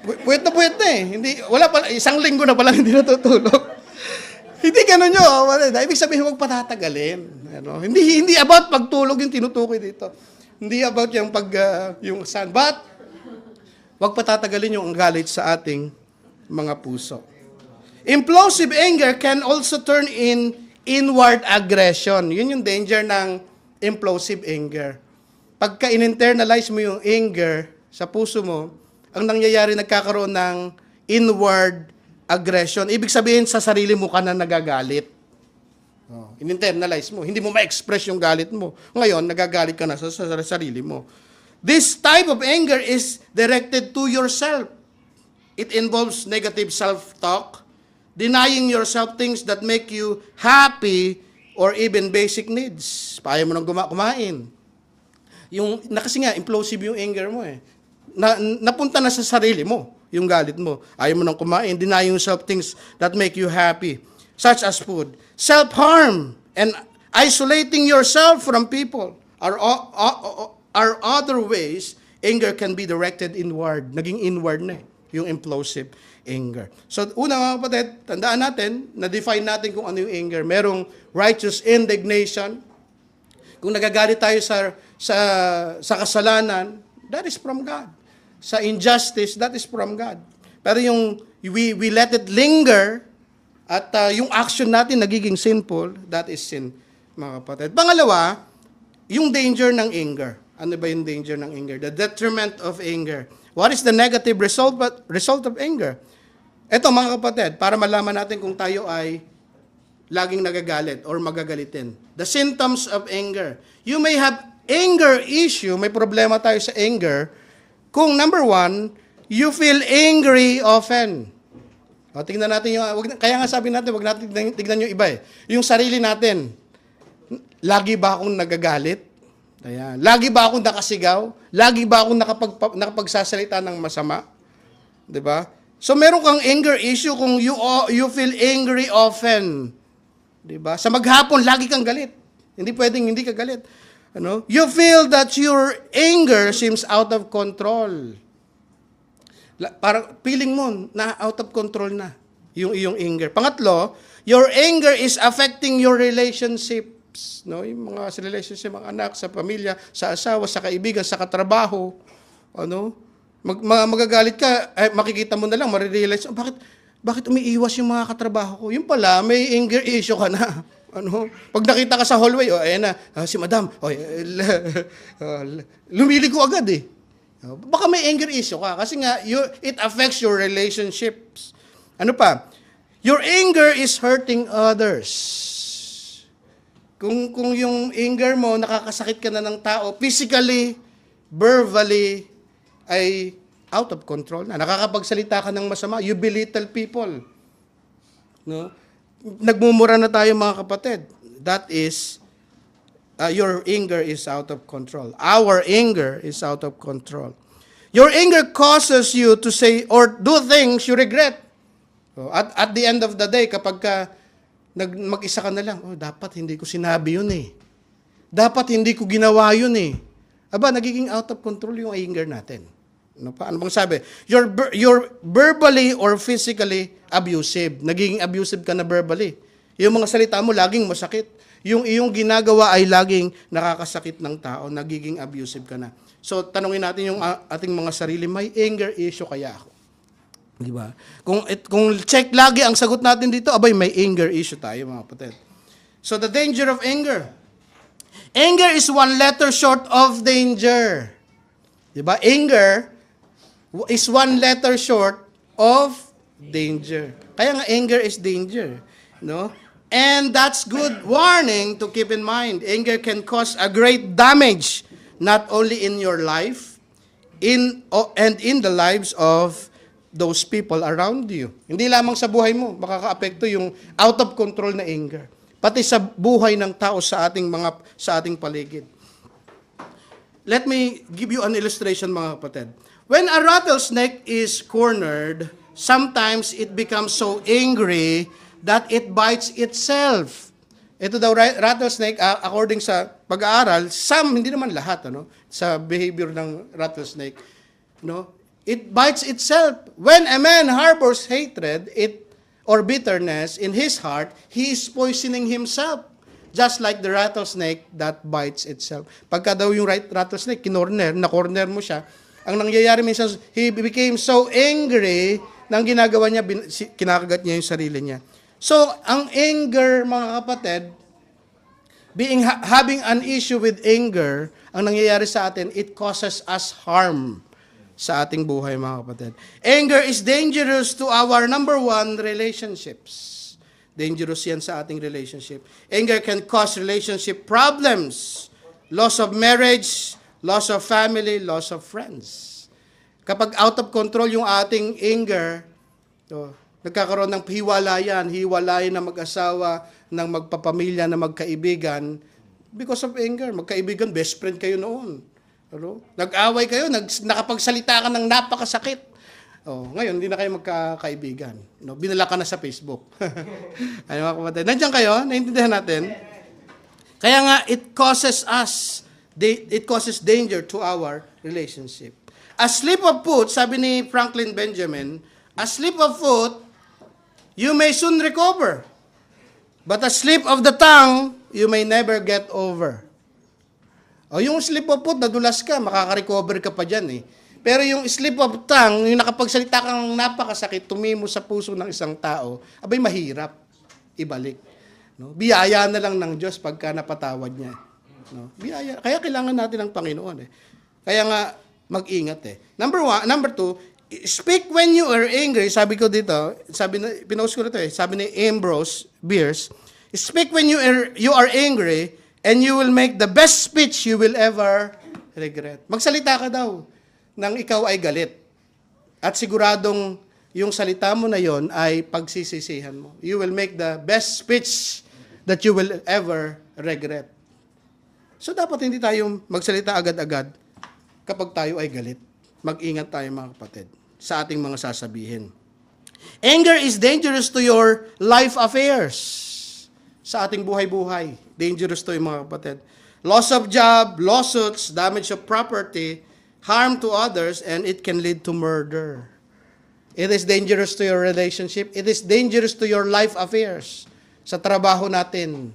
S1: Puyat na Hindi, wala pala, 1 linggo na pala hindi natutulog. Hindi ganun yun. Ibig sabihin, huwag patatagalin. Hindi about pagtulog yung tinutukoy dito. Hindi about yung sun. But, huwag patatagalin yung galit sa ating mga puso. Implosive anger can also turn inward aggression. Yun yung danger ng implosive anger. Pagka in-internalize mo yung anger sa puso mo, ang nangyayari, nagkakaroon ng inward aggression. Ibig sabihin, sa sarili mo ka na nagagalit. In-internalize mo. Hindi mo ma-express yung galit mo. Ngayon, nagagalit ka na sa sarili mo. This type of anger is directed to yourself. It involves negative self-talk, denying yourself things that make you happy or even basic needs. Ayaw mo nang kumain. Kasi nga, implosive yung anger mo napunta na sa sarili mo, yung galit mo. Ayaw mo nang kumain, denying yourself things that make you happy, such as food. Self-harm and isolating yourself from people are other ways anger can be directed inward. Naging inward na yung implosive anger. So, una mga kapatid, tandaan natin, na-define natin kung ano yung anger. Merong righteous indignation. Kung nagagalit tayo sa kasalanan, that is from God. Sa injustice, that is from God. Pero yung we let it linger, at yung action natin nagiging sinful, that is sin, mga kapatid. Pangalawa, yung danger ng anger. Ano ba yung danger ng anger? The detriment of anger. What is the negative result of anger? Ito mga kapatid, para malaman natin kung tayo ay laging nagagalit or magagalitin. The symptoms of anger. You may have anger issue, may problema tayo sa anger, kung number one, you feel angry often. O, tingnan natin kaya nga sabi natin, wag natin tignan yung iba eh. Yung sarili natin, lagi ba akong nagagalit? Ayan. Lagi ba akong nakasigaw? Lagi ba akong nakapagsasalita ng masama? 'Di ba? So meron kang anger issue kung you feel angry often. 'Di ba? Sa maghapon lagi kang galit. Hindi pwedeng hindi ka galit. Ano? You feel that your anger seems out of control. Parang feeling mo na out of control na yung iyong anger. Pangatlo, your anger is affecting your relationships, no? Yung mga relationship, mga anak, sa pamilya, sa asawa, sa kaibigan, sa katrabaho, ano? Magagalit ka, makikita mo na lang, marirealize, bakit umiiwas yung mga katrabaho ko? Yung pala, may anger issue ka na. Ano? Pag nakita ka sa hallway, ayan na, si madam, lumiligo agad eh. Baka may anger issue ka kasi nga it affects your relationships. Ano pa? Your anger is hurting others. Kung yung anger mo nakakasakit ka na ng tao, physically, verbally, ay out of control na. Nakakapagsalita ka ng masama, you belittle people. No? Nagmumura na tayo mga kapatid. That is your anger is out of control. Our anger is out of control. Your anger causes you to say or do things you regret. At the end of the day, kapag mag-isa ka na lang, dapat hindi ko sinabi yun eh. Dapat hindi ko ginawa yun eh. Aba, nagiging out of control yung anger natin. Ano bang sabi? You're verbally or physically abusive. Nagiging abusive ka na verbally. Yung mga salita mo laging masakit. Yung iyong ginagawa ay laging nakakasakit ng tao, nagiging abusive ka na. So, tanungin natin yung ating mga sarili, may anger issue kaya ako? Di ba? Kung check lagi ang sagot natin dito, abay, may anger issue tayo, mga kapatid. So, the danger of anger. Anger is one letter short of danger. Di ba? Anger is one letter short of danger. Kaya nga, anger is danger. No? And that's good warning to keep in mind. Anger can cause a great damage, not only in your life, and in the lives of those people around you. Hindi lamang sa buhay mo, makakaapekto yung out of control na anger. Pati sa buhay ng tao sa ating paligid. Let me give you an illustration, mga kapatid. When a rattlesnake is cornered, sometimes it becomes so angry that it bites itself. Ito daw, rattlesnake, according sa pag-aaral, hindi naman lahat, sa behavior ng rattlesnake, it bites itself. When a man harbors hatred or bitterness in his heart, he is poisoning himself, just like the rattlesnake that bites itself. Pagka daw yung rattlesnake, na-corner mo siya, ang nangyayari minsan, he became so angry, nang ginagawa niya, kinakagat niya yung sarili niya. So, ang anger, mga kapatid, having an issue with anger, ang nangyayari sa atin, it causes us harm sa ating buhay, mga kapatid. Anger is dangerous to our number one, relationships. Dangerous yan sa ating relationship. Anger can cause relationship problems, loss of marriage, loss of family, loss of friends. Kapag out of control yung ating anger, nagkakaroon ng hiwalayan na mag-asawa, ng magpapamilya, na magkaibigan, because of anger. Magkaibigan, best friend kayo noon. Nag-away kayo, nakapagsalita ka ng napakasakit. Ngayon, hindi na kayo magkakaibigan. Binala ka na sa Facebook. Ano mga kapatid? Nandiyan kayo? Naintindihan natin? Kaya nga, it causes danger to our relationship. A slip of foot, sabi ni Franklin Benjamin, a slip of foot, you may soon recover. But a slip of the tongue, you may never get over. Yung slip of foot, nadulas ka, makaka-recover ka pa dyan eh. Pero yung slip of tongue, yung nakapagsalita kang napakasakit, tumimo sa puso ng isang tao, abay mahirap ibalik. No? Biyaya na lang ng Diyos pagka napatawad niya. No? Biyaya. Kaya kailangan natin ng Panginoon. Kaya nga, mag-ingat Number two, speak when you are angry. Sabi ko dito, pinost ko dito sabi ni Ambrose Bierce, speak when you are angry and you will make the best speech you will ever regret. Magsalita ka daw nang ikaw ay galit. At siguradong yung salita mo na yon ay pagsisisihan mo. You will make the best speech that you will ever regret. So dapat hindi tayo magsalita agad-agad kapag tayo ay galit. Mag-ingat tayo mga kapatid sa ating mga sasabihin. Anger is dangerous to your life affairs. Sa ating buhay-buhay. Dangerous to yung mga kapatid. Loss of job, lawsuits, damage of property, harm to others, and it can lead to murder. It is dangerous to your relationship. It is dangerous to your life affairs. Sa trabaho natin,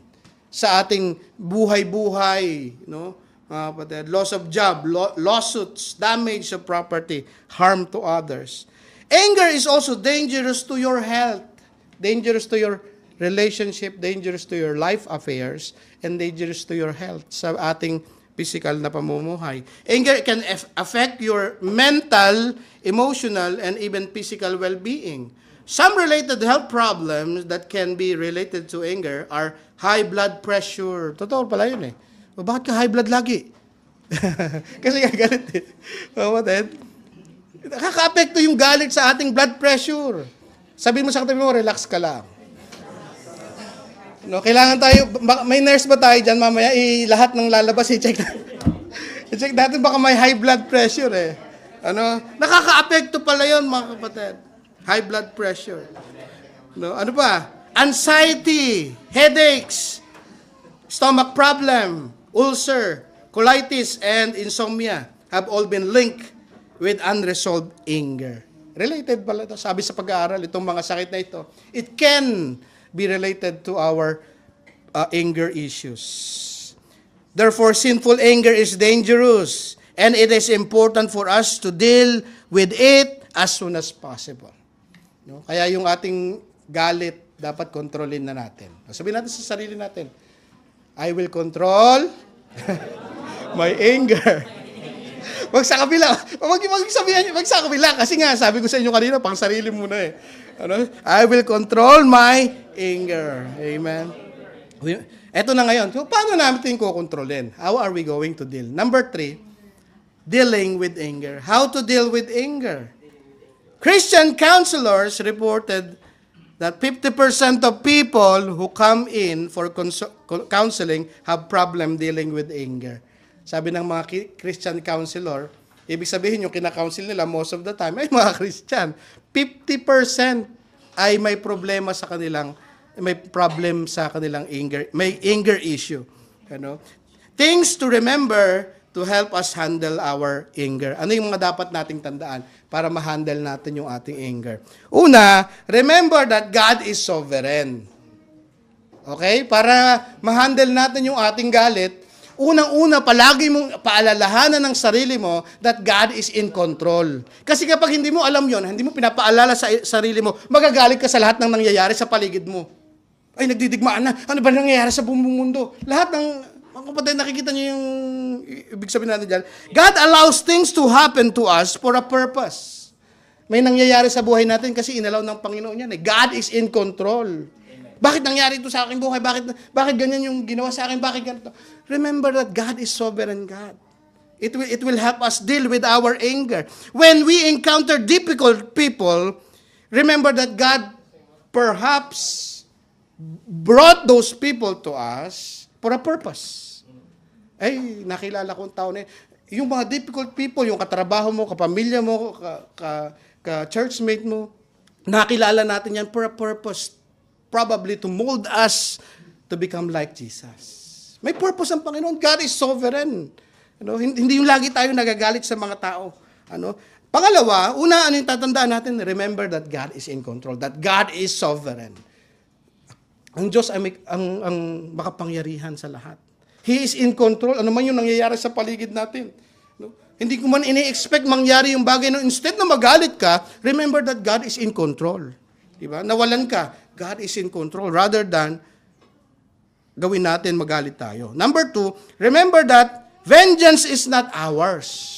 S1: sa ating buhay-buhay, no? Loss of job, lawsuits, damage of property, harm to others. Anger is also dangerous to your health, dangerous to your relationship, dangerous to your life affairs, and dangerous to your health sa ating physical na pamumuhay. Anger can affect your mental, emotional, and even physical well-being. Some related health problems that can be related to anger are high blood pressure. Totoo pala yun O bakit ka high blood lagi? Kasi nga galit Nakaka-apekto yung galit sa ating blood pressure. Sabihin mo sa katabi mo, relax ka lang. No, kailangan tayo, may nurse ba tayo dyan mamaya, lahat ng lalabas, i-check natin baka may high blood pressure nakaka-apekto pala yun mga kapatid. High blood pressure. No, ano pa? Anxiety, headaches, stomach problem, ulcer, colitis, and insomnia have all been linked with unresolved anger. Related pala ito. Sabi sa pag-aaral, itong mga sakit na ito, it can be related to our anger issues. Therefore, sinful anger is dangerous, and it is important for us to deal with it as soon as possible. No? Kaya yung ating galit, dapat kontrolin na natin. Sabihin natin sa sarili natin, I will control my anger. Wag sa kabila. Wag sa kabila. Kasi nga, sabi ko sa inyo kanina, pang sarili muna I will control my anger. Amen. Eto na ngayon. So, paano natin kukontrolin? How are we going to deal? Number 3, dealing with anger. How to deal with anger? Christian counselors reported that 50% of people who come in for counseling have problem dealing with anger. Sabi ng mga Christian counselor, ibig sabihin yung kina-counsel nila most of the time ay mga Christian. 50% ay may problema sa kanilang, may problem sa kanilang anger, may anger issue. Things to remember to help us handle our anger. Ano yung mga dapat nating tandaan para ma-handle natin yung ating anger? Una, remember that God is sovereign. Okay? Para ma-handle natin yung ating galit, unang-una, palagi mong paalalahanan ng sarili mo that God is in control. Kasi kapag hindi mo alam yon, hindi mo pinapaalala sa sarili mo, magagalit ka sa lahat ng nangyayari sa paligid mo. Ay, nagdidigmaan na. Ano ba nangyayari sa buong mundo? Lahat ng, mga kapatid, nakikita niyo yung ibig sabihin natin dyan. God allows things to happen to us for a purpose. May nangyayari sa buhay natin kasi inalaw ng Panginoon yan. God is in control. Bakit nangyari ito sa aking buhay? Bakit ganyan yung ginawa sa akin? Bakit ganito? Remember that God is sovereign God. It will help us deal with our anger. When we encounter difficult people, remember that God perhaps brought those people to us for a purpose. Ay, nakilala kong tao na yung mga difficult people, yung katrabaho mo, kapamilya mo, ka-churchmate mo, nakilala natin yan for a purpose. Probably to mold us to become like Jesus. May purpose ang Panginoon. God is sovereign. Hindi yung lagi tayo nagagalit sa mga tao. Pangalawa, una, ano yung tatandaan natin? Remember that God is in control. That God is sovereign. Ang Diyos ay ang makapangyarihan sa lahat. He is in control. Ano man yung nangyayari sa paligid natin. No? Hindi ko man ini-expect mangyari yung bagay na instead na magalit ka, remember that God is in control. Diba? Nawalan ka, God is in control rather than gawin natin magalit tayo. Number 2, remember that vengeance is not ours.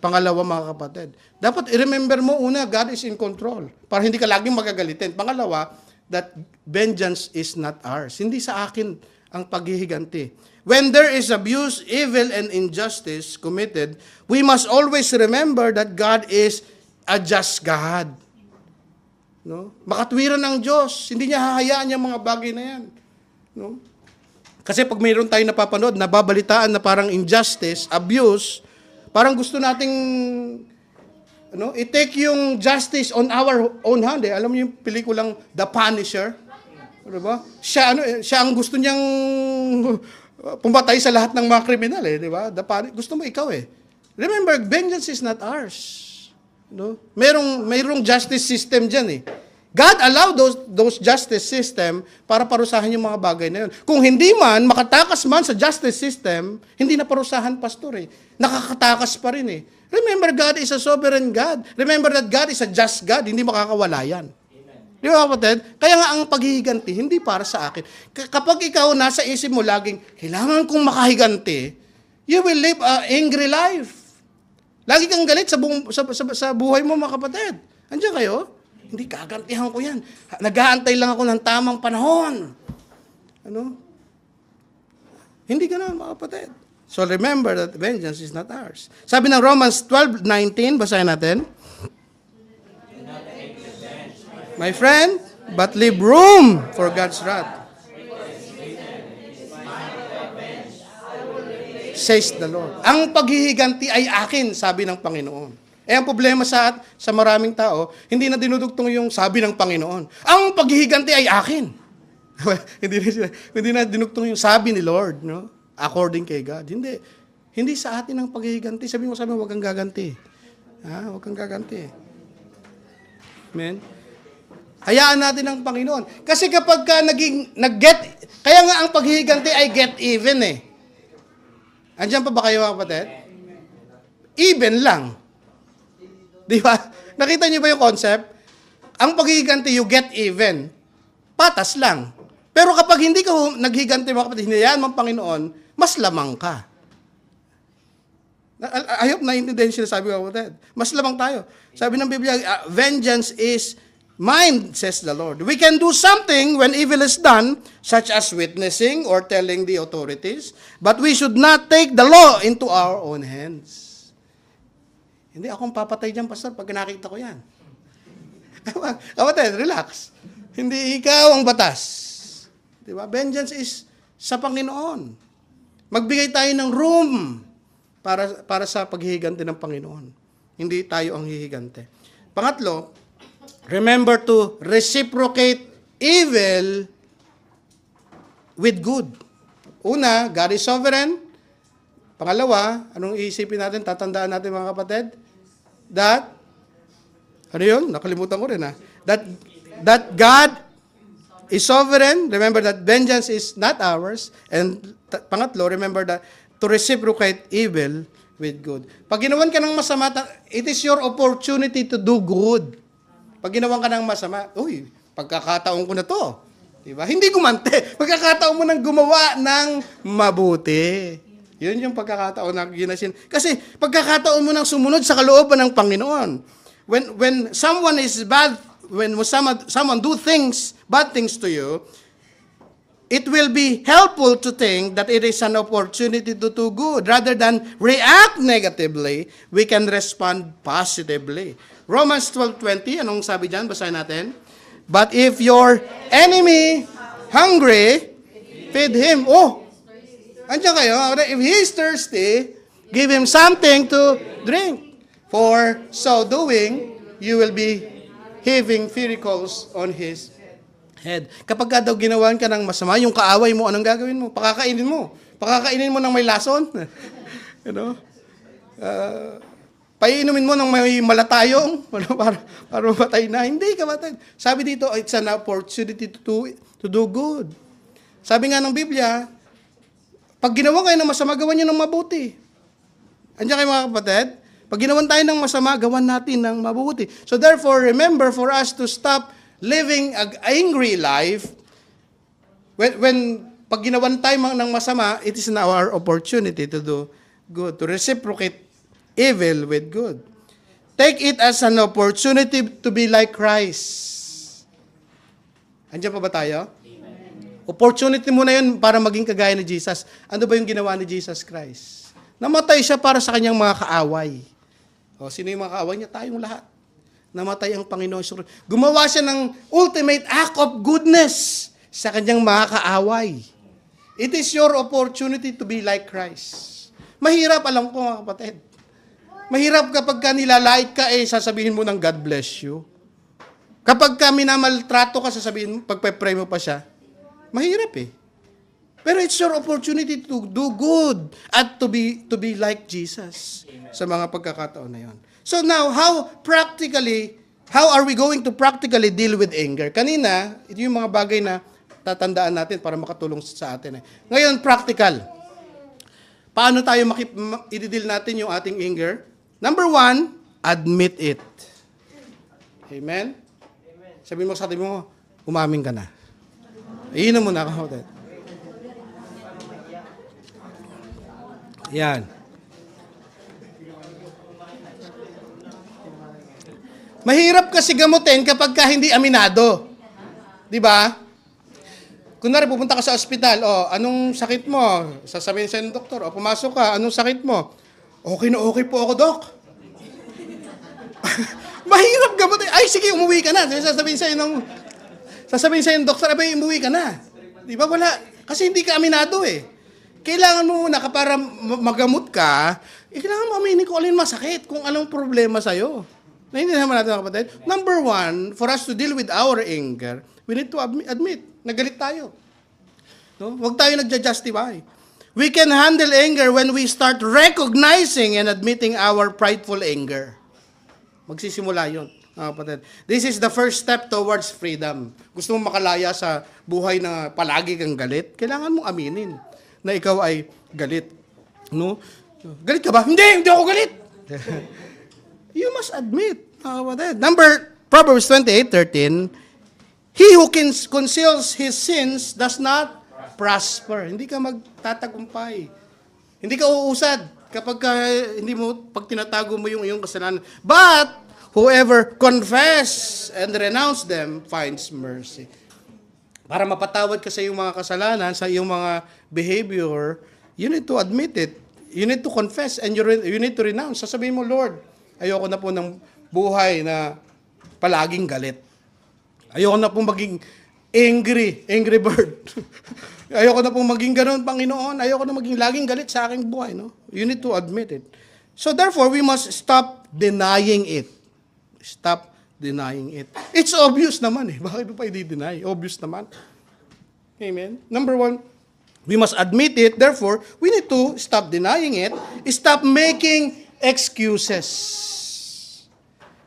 S1: Pangalawa, mga kapatid, dapat i-remember mo una, God is in control para hindi ka laging magagalitin. Pangalawa, that vengeance is not ours. Hindi sa akin ang paghihiganti. When there is abuse, evil, and injustice committed, we must always remember that God is a just God. No? Makatwiran ng Diyos. Hindi niya hahayaan yung mga bagay na yan. No? Kasi pag mayroon tayo napapanood, nababalitaan na parang injustice, abuse, parang gusto nating i-take yung justice on our own hand. Alam mo yung pelikulang The Punisher? Diba? Siya ang gusto niyang pumatay sa lahat ng mga kriminal, di ba? Gusto mo ikaw Remember, vengeance is not ours. No? Mayroong justice system diyan God allowed those justice system para parusahan yung mga bagay na yun. Kung hindi man, makatakas man sa justice system, hindi na parusahan, pastor Nakakatakas pa rin Remember, God is a sovereign God. Remember that God is a just God. Hindi makakawala yan. Di ba, kapatid? Kaya nga ang paghihiganti, hindi para sa akin. Kapag ikaw nasa isip mo laging, kailangan kong makahiganti, you will live an angry life. Lagi kang galit sa buhay mo, mga kapatid. Andiyan kayo? Hindi, kagantihan ko yan. Nag-aantay lang ako ng tamang panahon. Hindi ganoon, mga kapatid. So remember that vengeance is not ours. Sabi ng Romans 12:19, basahin natin. My friend, but leave room for God's wrath. Says the Lord. Ang paghihiganti ay akin, sabi ng Panginoon. Ang problema sa maraming tao, hindi na dinudugtong yung sabi ng Panginoon. Ang paghihiganti ay akin. hindi na dinugtong yung sabi ni Lord, according kay God. Hindi sa atin ang paghihiganti. Sabi mo, huwag kang gaganti. Huwag kang gaganti. Amen? Hayaan natin ang Panginoon. Kasi kapag ka kaya nga ang paghihiganti ay get even Andiyan pa ba kayo, kapatid? Even lang. Di ba? Nakita niyo ba yung concept? Ang paghihiganti, you get even. Patas lang. Pero kapag hindi ka naghiganti, mga kapatid, hinayaan mo ang Panginoon, mas lamang ka. I hope naiintindihan siya sabi ko, kapatid. Mas lamang tayo. Sabi ng Biblia, vengeance is mine, says the Lord. We can do something when evil is done, such as witnessing or telling the authorities, but we should not take the law into our own hands. Hindi akong papatay dyan, pastor, pag nakita ko yan. Kapatid, relax. Hindi ikaw ang batas. Diba? Vengeance is sa Panginoon. Magbigay tayo ng room para sa paghihiganti ng Panginoon. Hindi tayo ang hihigante. Pangatlo, remember to reciprocate evil with good. Una, God is sovereign. Pangalawa, anong iisipin natin, tatandaan natin, mga kapatid? That, ano yun? Nakalimutan ko rin That God is sovereign. Remember that vengeance is not ours. And pangatlo, remember that to reciprocate evil with good. Pag ginawan ka ng masama, it is your opportunity to do good. Pag ginawan ka ng masama, pagkakataon ko na to. Diba? Hindi gumante. Pagkakataon mo nang gumawa ng mabuti. Yun yung pagkakataon na ginasin. Kasi pagkakataon mo nang sumunod sa kalooban ng Panginoon. When someone is bad, when someone do bad things to you, it will be helpful to think that it is an opportunity to do good. Rather than react negatively, we can respond positively. Romans 12:20, anong sabi dyan? Basahin natin. But if your enemy hungry, feed him. Andiyan kayo. If he is thirsty, give him something to drink. For so doing, you will be heaving miracles on his head. Kapag daw ginawan ka ng masama, yung kaaway mo, anong gagawin mo? Pakakainin mo. Pakakainin mo ng may lason. Paiinumin mo ng may malatayong para mamatay na. Hindi, kapatid. Sabi dito, it's an opportunity to do good. Sabi nga ng Biblia, pag ginawa kayo ng masama, gawan nyo ng mabuti. Andiyan kayo mga kapatid? Pag ginawan tayo ng masama, gawan natin ng mabuti. So therefore, remember for us to stop living an angry life. When pag ginawan tayo ng masama, it is now our opportunity to do good, to reciprocate evil with good. Take it as an opportunity to be like Christ. Andiyan pa ba tayo? Amen. Opportunity mo na yun para maging kagaya ni Jesus. Ano ba yung ginawa ni Jesus Christ? Namatay siya para sa kanyang mga kaaway. O, sino yung mga kaaway niya? Tayong lahat. Namatay ang Panginoon. Gumawa siya ng ultimate act of goodness sa kanyang mga kaaway. It is your opportunity to be like Christ. Mahirap, alam ko mga kapatid. Mahirap kapag ka nilalait ka, sasabihin mo ng God bless you. Kapag ka minamaltrato ka, sasabihin mo, pagpe-pray mo pa siya, mahirap Pero it's your opportunity to do good at to be like Jesus. Amen. Sa mga pagkakataon na yon. So now, how are we going to practically deal with anger? Kanina, ito yung mga bagay na tatandaan natin para makatulong sa atin. Ngayon, practical. Paano tayo i-deal natin yung ating anger? Number 1, admit it. Amen? Sabihin mo sa atin mo, umamin ka na. Iinom mo na ako. Yan. Mahirap kasi gamutin kapag ka hindi aminado. Di ba? Kunwari, pupunta ka sa ospital, anong sakit mo? Sasabihin sa'yo ng doktor, pumasok ka, anong sakit mo? Okay na okay po ako, Dok. Mahirap gamutin. Ay, sige, umuwi ka na. Sasabihin sa'yo ng doktor, umuwi ka na. Di ba? Wala. Kasi hindi ka aminado Kailangan mo muna, para magamot ka, kailangan mo aminin kung alin masakit, kung anong problema sa'yo. Naintindihan naman natin mga kapatid. Number 1, for us to deal with our anger, we need to admit, nagalit tayo. No? Huwag tayo nagja-justify. We can handle anger when we start recognizing and admitting our prideful anger. Magsisimula yun, mga kapatid. This is the first step towards freedom. Gusto mo makalaya sa buhay na palagi kang galit? Kailangan mong aminin na ikaw ay galit. No? Galit ka ba? Hindi ako galit. You must admit, mga kapatid. Proverbs 28:13, he who conceals his sins does not prosper. Hindi ka magtatagumpay. Hindi ka uusad kapag pag tinatago mo yung iyong kasalanan. But whoever confess and renounce them finds mercy. Para mapatawad ka sa iyong mga kasalanan, sa iyong mga behavior, you need to admit it. You need to confess and you need to renounce. Sasabihin mo, Lord, ayoko na po ng buhay na palaging galit. Ayoko na po maging angry bird. Ayoko na pong maging ganun, Panginoon. Ayoko na maging laging galit sa aking buhay. No? You need to admit it. So therefore, we must stop denying it. Stop denying it. It's obvious naman Bakit pa i-deny? Obvious naman. Amen? Number 1, we must admit it. Therefore, we need to stop denying it. Stop making excuses.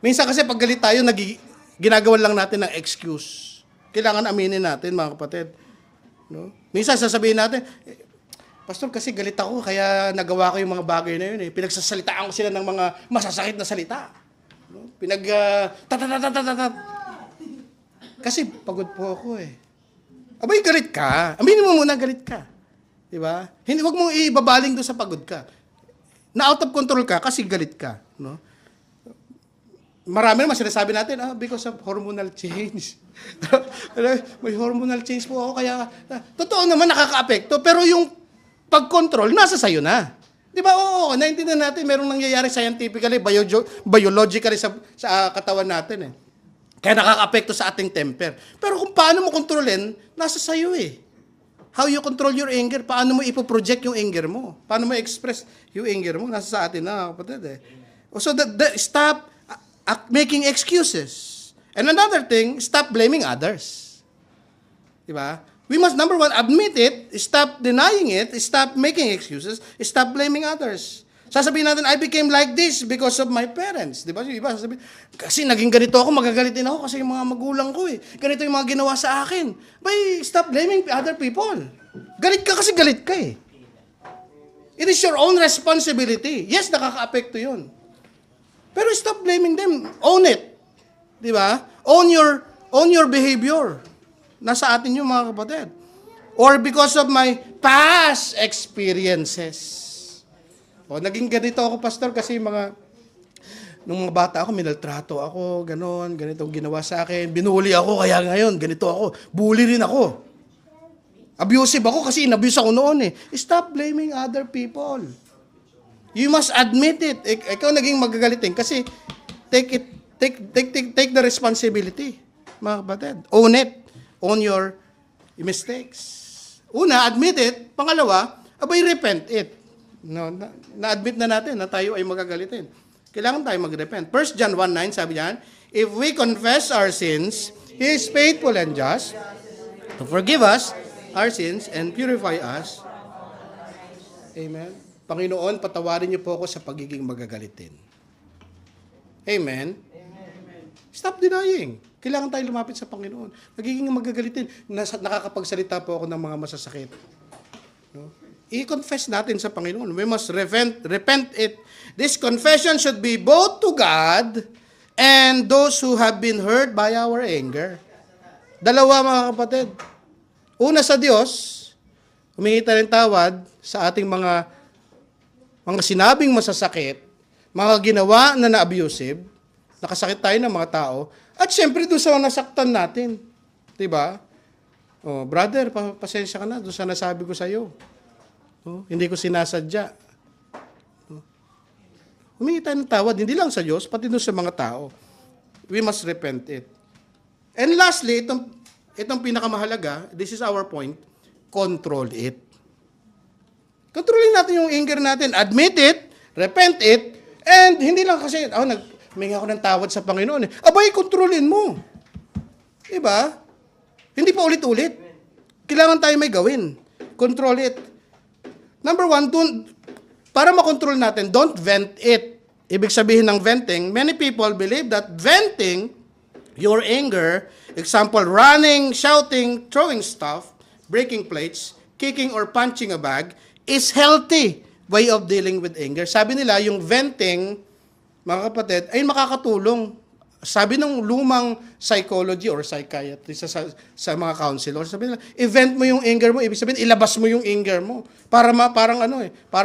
S1: Minsan kasi pag galit tayo, ginagawan lang natin ng excuse. Kailangan aminin natin, mga kapatid. No? Minsan sasabihin natin, Pastor, kasi galit ako, kaya nagawa ko yung mga bagay na yun Pinagsasalitaan ko sila ng mga masasakit na salita. No? Kasi pagod po ako Abay, galit ka. Aminin mo muna, galit ka. Diba? Huwag mong ibabaling doon sa pagod ka. Na out of control ka kasi galit ka. No? Marami naman sinasabi natin, because of hormonal change. May hormonal change po ako, kaya, totoo naman nakaka-apekto, pero yung pag-control, nasa sayo na. Di ba? Oo, naintindihan natin, merong nangyayari scientifically, biologically sa katawan natin Kaya nakaka-apekto sa ating temper. Pero kung paano mo kontrolin, nasa sayo How you control your anger, paano mo ipoproject yung anger mo? Paano mo express yung anger mo? Nasa sa atin na, kapatid So, stop making excuses. And another thing, stop blaming others. Diba? We must, number 1, admit it, stop denying it, stop making excuses, stop blaming others. Sasabihin natin, I became like this because of my parents. Diba? Iba sasabihin, kasi naging ganito ako, magagalitin ako kasi yung mga magulang ko Ganito yung mga ginawa sa akin. Stop blaming other people. Galit ka kasi galit ka It is your own responsibility. Yes, nakaka-apekto yun. Pero stop blaming them. Own it. Di ba? Own your behavior. Nasa atin yung mga kapatid. Or because of my past experiences. O, naging ganito ako, pastor, kasi nung mga bata ako, minaltrato ako, ganon, ganito ginawa sa akin. Binuli ako, kaya ngayon, ganito ako. Bully rin ako. Abusive ako kasi inabuse ako noon eh. Stop blaming other people. You must admit it. Ikaw naging magagalitin kasi take the responsibility, mga kapatid. Own it. Own your mistakes. Una, admit it. Pangalawa, repent it. No, na-admit na natin na tayo ay magagalitin. Kailangan tayo mag-repent. 1 John 1:9, sabi niyan, if we confess our sins, He is faithful and just to forgive us our sins and purify us. Amen. Panginoon, patawarin niyo po ako sa pagiging magagalitin. Amen. Stop denying. Kailangan tayo lumapit sa Panginoon. Nagiging magagalitin. Nakakapagsalita po ako ng mga masasakit. No? I-confess natin sa Panginoon. We must repent it. This confession should be both to God and those who have been hurt by our anger. Dalawa, mga kapatid. Una sa Diyos, humingi tayo ng tawad sa ating mga sinabing masasakit, mga ginawa na abusive, nakasakit tayo ng mga tao, at syempre doon sa nasaktan natin. Diba? Oh, brother, pasensya ka na doon sa nasabi ko sa iyo. Oh, hindi ko sinasadya. Oh. Humingi tayo ng tawad, hindi lang sa Diyos, pati doon sa mga tao. We must repent it. And lastly, itong pinakamahalaga, this is our point, control it. Kontrolin natin yung anger natin. Admit it, repent it, and hindi lang kasi, humingi ako ng tawad sa Panginoon. Abay, kontrolin mo. Diba? Hindi pa ulit-ulit. Kailangan tayo may gawin. Control it. Number one, para makontrol natin, don't vent it. Ibig sabihin ng venting, many people believe that venting your anger, example, running, shouting, throwing stuff, breaking plates, kicking or punching a bag, is healthy way of dealing with anger. Sabi nila, yung venting, mga kapatid, ay makakatulong. Sabi ng lumang psychology or psychiatrist sa mga counselors, sabi nila, i-vent mo yung anger mo, ibig sabihin, ilabas mo yung anger mo. Para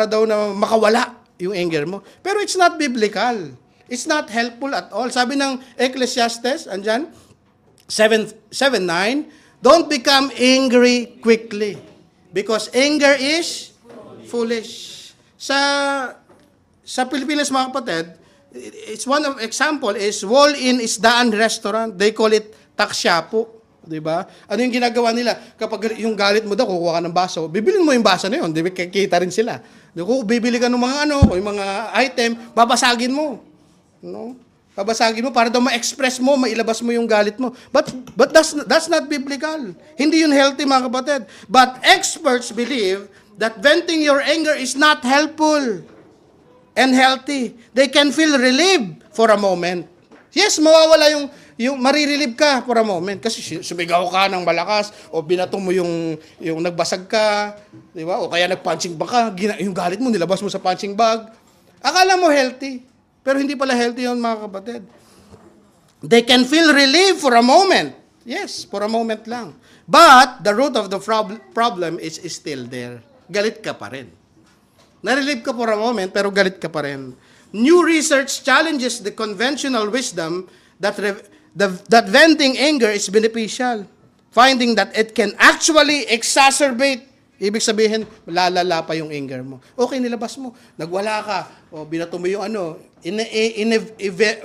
S1: daw na makawala yung anger mo. Pero it's not biblical. It's not helpful at all. Sabi ng Ecclesiastes, andyan, 7:9, don't become angry quickly because anger is foolish. Sa Pilipinas, mga kapatid, it's one of example is Wall-in Isdaan Restaurant. They call it taksyapo. Diba? Ano yung ginagawa nila? Kapag yung galit mo daw, kukuha ka ng baso, bibilin mo yung baso na yun. Diba? Kikita rin sila. Kung bibili ka ng mga yung mga item, babasagin mo. No? Babasagin mo para daw ma-express mo, mailabas mo yung galit mo. But that's not biblical. Hindi yun healthy, mga kapatid. But experts believe that venting your anger is not helpful and healthy. They can feel relieved for a moment. Yes, mawawala yung marirelieve ka for a moment kasi sumigaw ka ng malakas o binato mo yung nagbasag ka, di ba? O kaya nag-punching bag ka, yung galit mo nilabas mo sa punching bag. Akala mo healthy, pero hindi pala healthy yun, mga kapatid. They can feel relief for a moment. Yes, for a moment lang. But the root of the problem is still there. Galit ka pa rin. Narelieve ka for a moment, pero galit ka pa rin. New research challenges the conventional wisdom that venting anger is beneficial, finding that it can actually exacerbate. Ibig sabihin, lalala pa yung anger mo. Okay, nilabas mo. Nagwala ka. O binato mo yung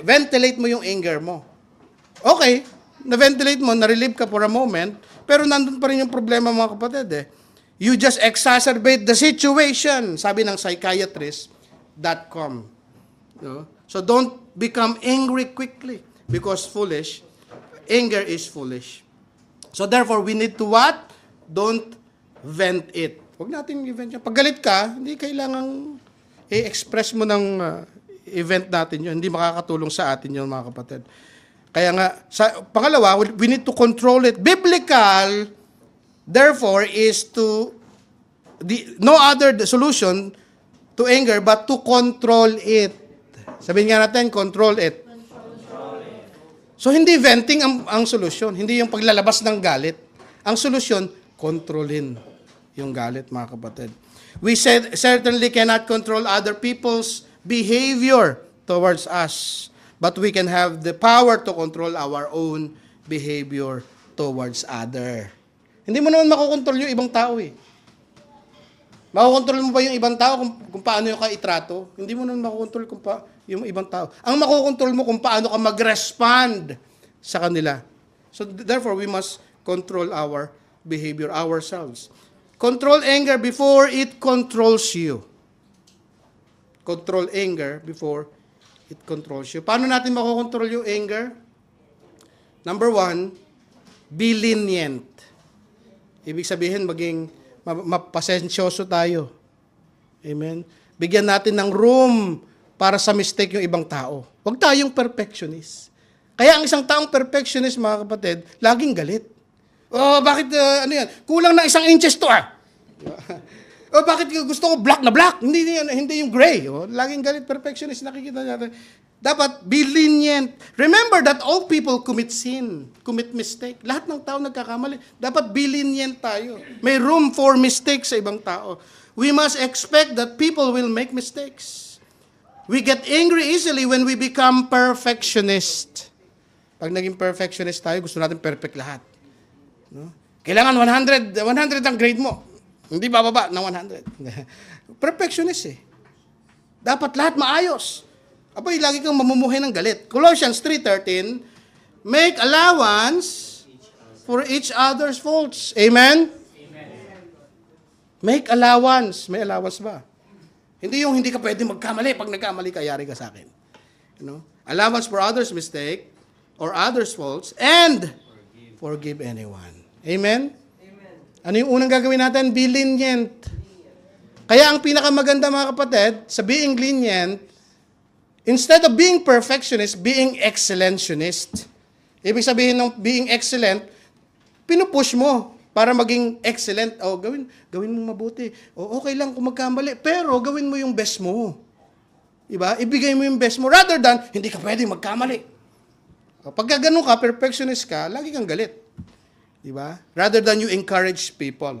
S1: ventilate mo yung anger mo. Okay, na-ventilate mo, na-relieve ka for a moment, pero nandun pa rin yung problema, mga kapatid eh. You just exacerbate the situation, sabi ng psychiatrist.com. No? So don't become angry quickly because anger is foolish. So therefore, we need to what? Don't vent it. Huwag natin i-vent yan. Pag galit ka, hindi kailangang i-express mo ng event natin yun. Hindi makakatulong sa atin yun, mga kapatid. Kaya nga, pangalawa, we need to control it. Biblical, therefore, is no other solution to anger, but to control it. Sabihin nga natin, control it. So, hindi venting ang solusyon. Hindi yung paglalabas ng galit. Ang solusyon, kontrolin yung galit, mga kapatid. We certainly cannot control other people's behavior towards us, but we can have the power to control our own behavior towards other. Hindi mo naman makokontrol yung ibang tao eh. Makokontrol mo ba yung ibang tao kung paano yung itrato? Hindi mo naman makokontrol yung ibang tao. Ang makokontrol mo kung paano ka mag-respond sa kanila. So therefore, we must control our behavior ourselves. Control anger before it controls you. Control anger before it controls you. Paano natin makokontrol yung anger? Number 1, be lenient. Ibig sabihin, maging mapasensyoso tayo. Amen? Bigyan natin ng room para sa mistake yung ibang tao. Huwag tayong perfectionist. Kaya ang isang taong perfectionist, mga kapatid, laging galit. Oh, bakit, ano yan? Kulang na 1 inches to oh, bakit gusto ko black na black? Hindi yung gray. Oh, laging galit, perfectionist, nakikita natin. Dapat be lenient. Remember that all people commit sin, commit mistake. Lahat ng tao nagkakamali. Dapat be lenient tayo. May room for mistakes sa ibang tao. We must expect that people will make mistakes. We get angry easily when we become perfectionist. Pag naging perfectionist tayo, gusto natin perfect lahat. No? Kailangan 100 ang grade mo. Hindi bababa ng 100. Perfectionist eh. Dapat lahat maayos. Abay, lagi kang mamumuhay ng galit. Colossians 3:13, make allowance for each other's faults. Amen? Amen. Make allowance. May allowance ba? Hindi yung hindi ka pwede magkamali. Pag nagkamali ka, yari ka sa akin. You know? Allowance for others' mistake or others' faults and forgive anyone. Amen? Amen. Ano yung unang gagawin natin? Be lenient. Kaya ang pinakamaganda, mga kapatid, sa being lenient, instead of being perfectionist, being excellentionist. Ibig sabihin ng being excellent, pinupush mo para maging excellent. O, gawin mo mabuti. O, okay lang kung magkamali, pero gawin mo yung best mo. Diba? Ibigay mo yung best mo rather than hindi ka pwedeng magkamali. O, pagka ganun ka, perfectionist ka, lagi kang galit. Diba? Rather than you encourage people.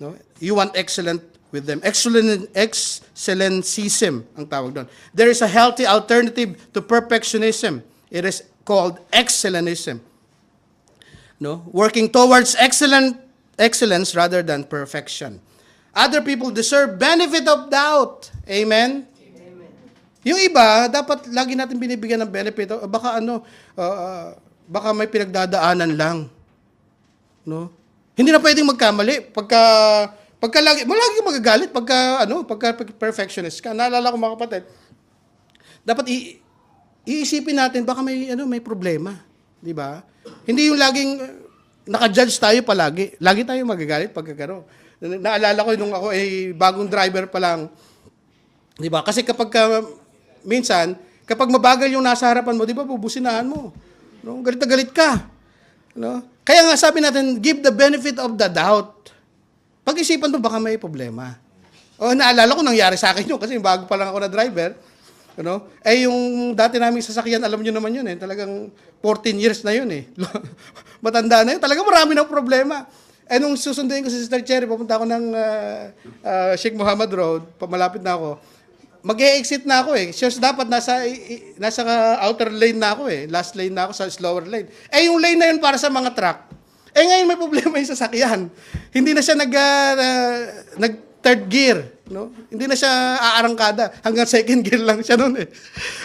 S1: No? You want excellent with them. Excellencism ang tawag doon. There is a healthy alternative to perfectionism. It is called excellentism. No? Working towards excellence rather than perfection. Other people deserve benefit of doubt. Amen? Amen. Yung iba, dapat lagi natin binibigyan ng benefit. Baka baka may pinagdadaanan lang. No? Hindi na pwedeng magkamali. Pagka lagi magagalit pagka perfectionist ka. Naalala ko, mga kapatid, dapat iisipin natin baka may problema, 'di ba? Hindi yung laging naka-judge tayo palagi. Lagi tayo magagalit pagka Naalala ko nung ako ay bagong driver pa lang, 'di ba? Kasi minsan kapag mabagal yung nasa harapan mo, 'di ba, bubusinahan mo. No? Galit na galit ka. No? Kaya nga sabi natin, give the benefit of the doubt. Pag-isipan mo, baka may problema. O, naalala ko, nangyari sa akin yun, kasi bago pa lang ako na driver. Yung dati namin sasakyan, alam nyo naman yun eh, talagang 14 years na yun eh. Matanda na yun, talagang marami ng problema. Nung susunduin ko si Sister Cherry, papunta ako ng Sheikh Muhammad Road, malapit na ako, mag-e-exit na ako eh. Just dapat nasa outer lane na ako eh. Last lane na ako sa slower lane. Yung lane na yun para sa mga truck. Ngayon may problema yung sasakyan. Hindi na siya nag-third gear. No? Hindi na siya aarangkada. Hanggang second gear lang siya noon eh.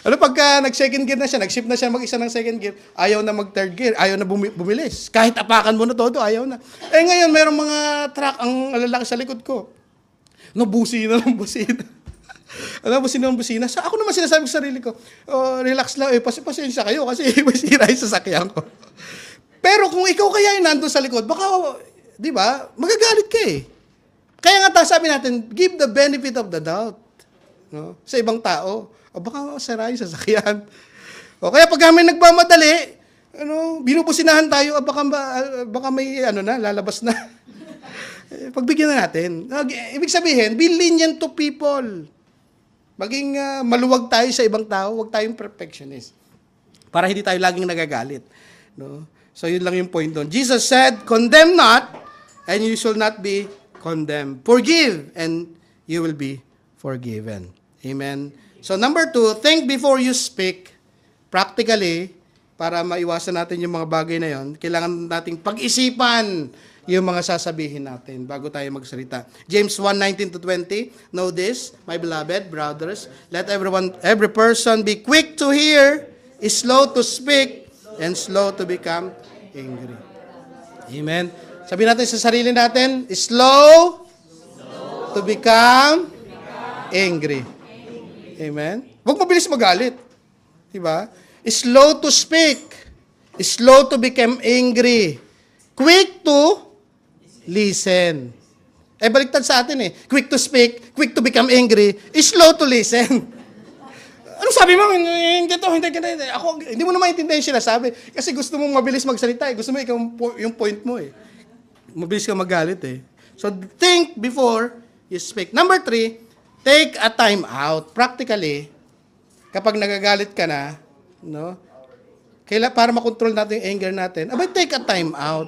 S1: Pagka nag-second gear na siya, nag-shift na siya mag-isa ng second gear, ayaw na mag-third gear, ayaw na bumilis. Kahit apakan mo na todo, ayaw na. Ngayon, mayroong mga truck ang lalaki sa likod ko. Busina ng busina. Busina ng busina. Ako naman sinasabi sa sarili ko, relax lang, pasensya kayo kasi masira yung sasakyan ko. Pero kung ikaw kaya yung nandun sa likod, baka, di ba, magagalit ka eh. Kaya nga sabi natin, give the benefit of the doubt. No? Sa ibang tao. Baka masara yung sasakyan. Kaya pag kami nagmamadali, binubusinahan tayo, baka may lalabas na. Pagbigyan na natin. Ibig sabihin, be lenient to people. Maging maluwag tayo sa ibang tao, huwag tayong perfectionist. Para hindi tayo laging nagagalit. No? So yun lang yung point doon. Jesus said, condemn not, and you shall not be condemned. Forgive, and you will be forgiven. Amen. So number 2, think before you speak. Practically, para maiwasan natin yung mga bagay na yon, kailangan nating pag-isipan yung mga sasabihin natin bago tayo magsalita. James 1:19-20, know this, my beloved brothers, let every person be quick to hear, slow to speak, and slow to become angry. Amen. Sabihin natin sa sarili natin, slow to become angry. Amen. Huwag mabilis magalit. Diba? Slow to speak, slow to become angry, quick to listen. Baliktad sa atin quick to speak, quick to become angry, slow to listen. Ano sabi mo? Hindi. Ako, hindi mo na maintindihan yung sinasabi. Kasi gusto mong mabilis magsalita Gusto mo ikaw yung point mo Mabilis ka magalit So, think before you speak. Number 3, take a time out. Practically, kapag nagagalit ka na, no? Para makontrol natin yung anger natin, take a time out.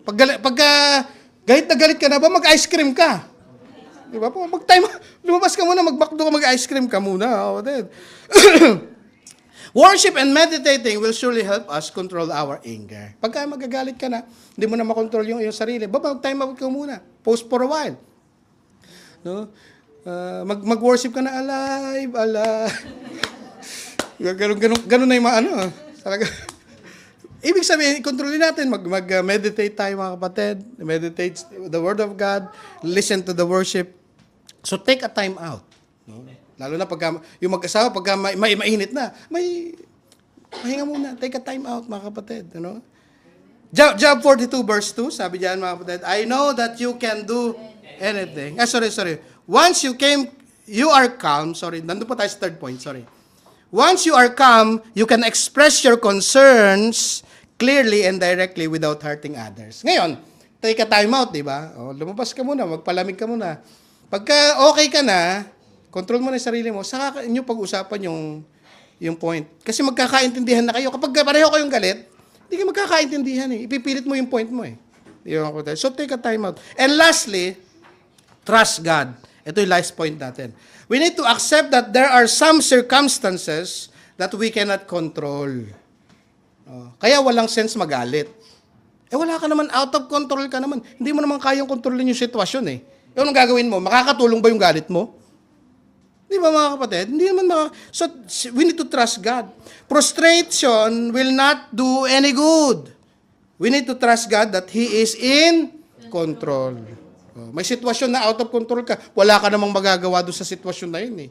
S1: Pagka galit na galit ka na ba, mag-ice cream ka. Di ba? Lumabas ka muna, mag-backdo ka, mag-ice cream ka muna. Worship and meditating will surely help us control our anger. Pagka magagalit ka na, hindi mo na makontrol yung iyong sarili, mag-time out ka muna. Pause for a while. No? Mag-worship ka na, alive. Ganun na yung mga talaga. Ibig sabihin, kontrolin natin, mag-meditate tayo mga kapatid, meditate the Word of God, listen to the worship. So take a time out. No? Lalo na pagka, yung mag-asawa, pagka mainit na, mahinga muna, take a time out mga kapatid. Job 42 verse 2, sabi diyan mga kapatid, I know that you can do anything. Sorry. Once you are calm, nandun pa tayo sa third point, Once you are calm, you can express your concerns clearly and directly without hurting others. Ngayon, take a time out, di ba? Lumabas ka muna, magpalamig ka muna. Pagka okay ka na, control mo na yung sarili mo, saka inyo pag-usapan yung point. Kasi magkakaintindihan na kayo. Kapag pareho kayong galit, hindi ka magkakaintindihan Ipipilit mo yung point mo So take a time out. And lastly, trust God. Ito yung last point natin. We need to accept that there are some circumstances that we cannot control. Kaya walang sense magalit. Wala ka naman, out of control ka naman. Hindi mo naman kayang kontrolin yung sitwasyon Anong gagawin mo? Makakatulong ba yung galit mo? Di ba mga kapatid? Hindi naman So, we need to trust God. Frustration will not do any good. We need to trust God that He is in control. May sitwasyon na out of control ka. Wala ka namang magagawa doon sa sitwasyon na yun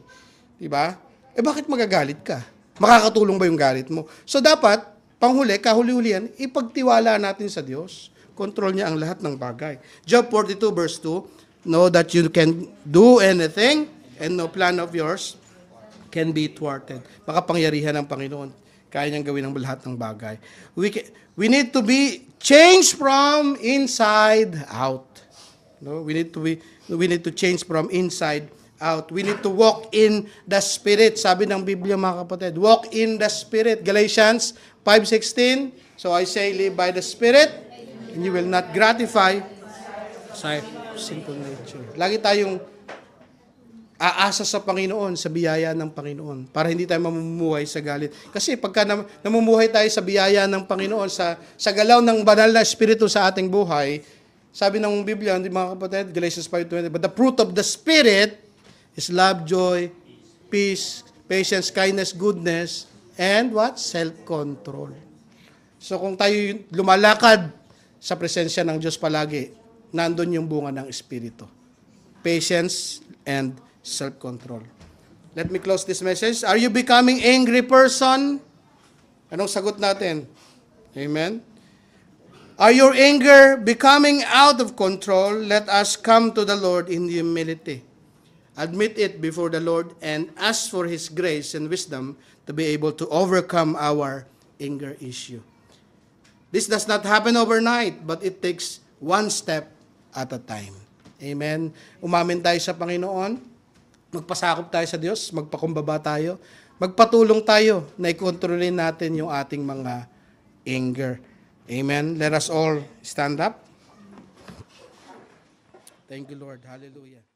S1: Di ba? Bakit magagalit ka? Makakatulong ba yung galit mo? So, dapat, kahuli-hulihan, ipagtiwala natin sa Diyos. Control niya ang lahat ng bagay. Job 42 verse 2, know that you can do anything and no plan of yours can be thwarted. Makapangyarihan ng Panginoon. Kaya niyang gawin ang lahat ng bagay. We need to be changed from inside out. No, we need to change from inside out. We need to walk in the Spirit. Sabi ng Biblia mga kapatid, walk in the Spirit. Galatians 5:16. So I say, live by the Spirit, and you will not gratify sa sinful nature. Lagi tayong aasa sa Panginoon, sa biyaya ng Panginoon, para hindi tayo mamumuhay sa galit. Kasi pagka namumuhay tayo sa biyaya ng Panginoon, sa galaw ng banal na Espiritu sa ating buhay, sabi ng Biblia, mga kapatid, Galatians 5:20, but the fruit of the Spirit is love, joy, peace, patience, kindness, goodness, and what? Self-control. So kung tayo lumalakad sa presensya ng Diyos palagi, nandun yung bunga ng Espiritu. Patience and self-control. Let me close this message. Are you becoming angry person? Anong sagot natin? Amen? Are your anger becoming out of control? Let us come to the Lord in humility. Admit it before the Lord and ask for His grace and wisdom to be able to overcome our anger issue. This does not happen overnight, but it takes one step at a time. Amen? Umamin tayo sa Panginoon. magpasakop tayo sa Diyos, magpakumbaba tayo, magpatulong tayo na ikontrolin natin yung ating mga anger. Amen. Let us all stand up. Thank you, Lord. Hallelujah.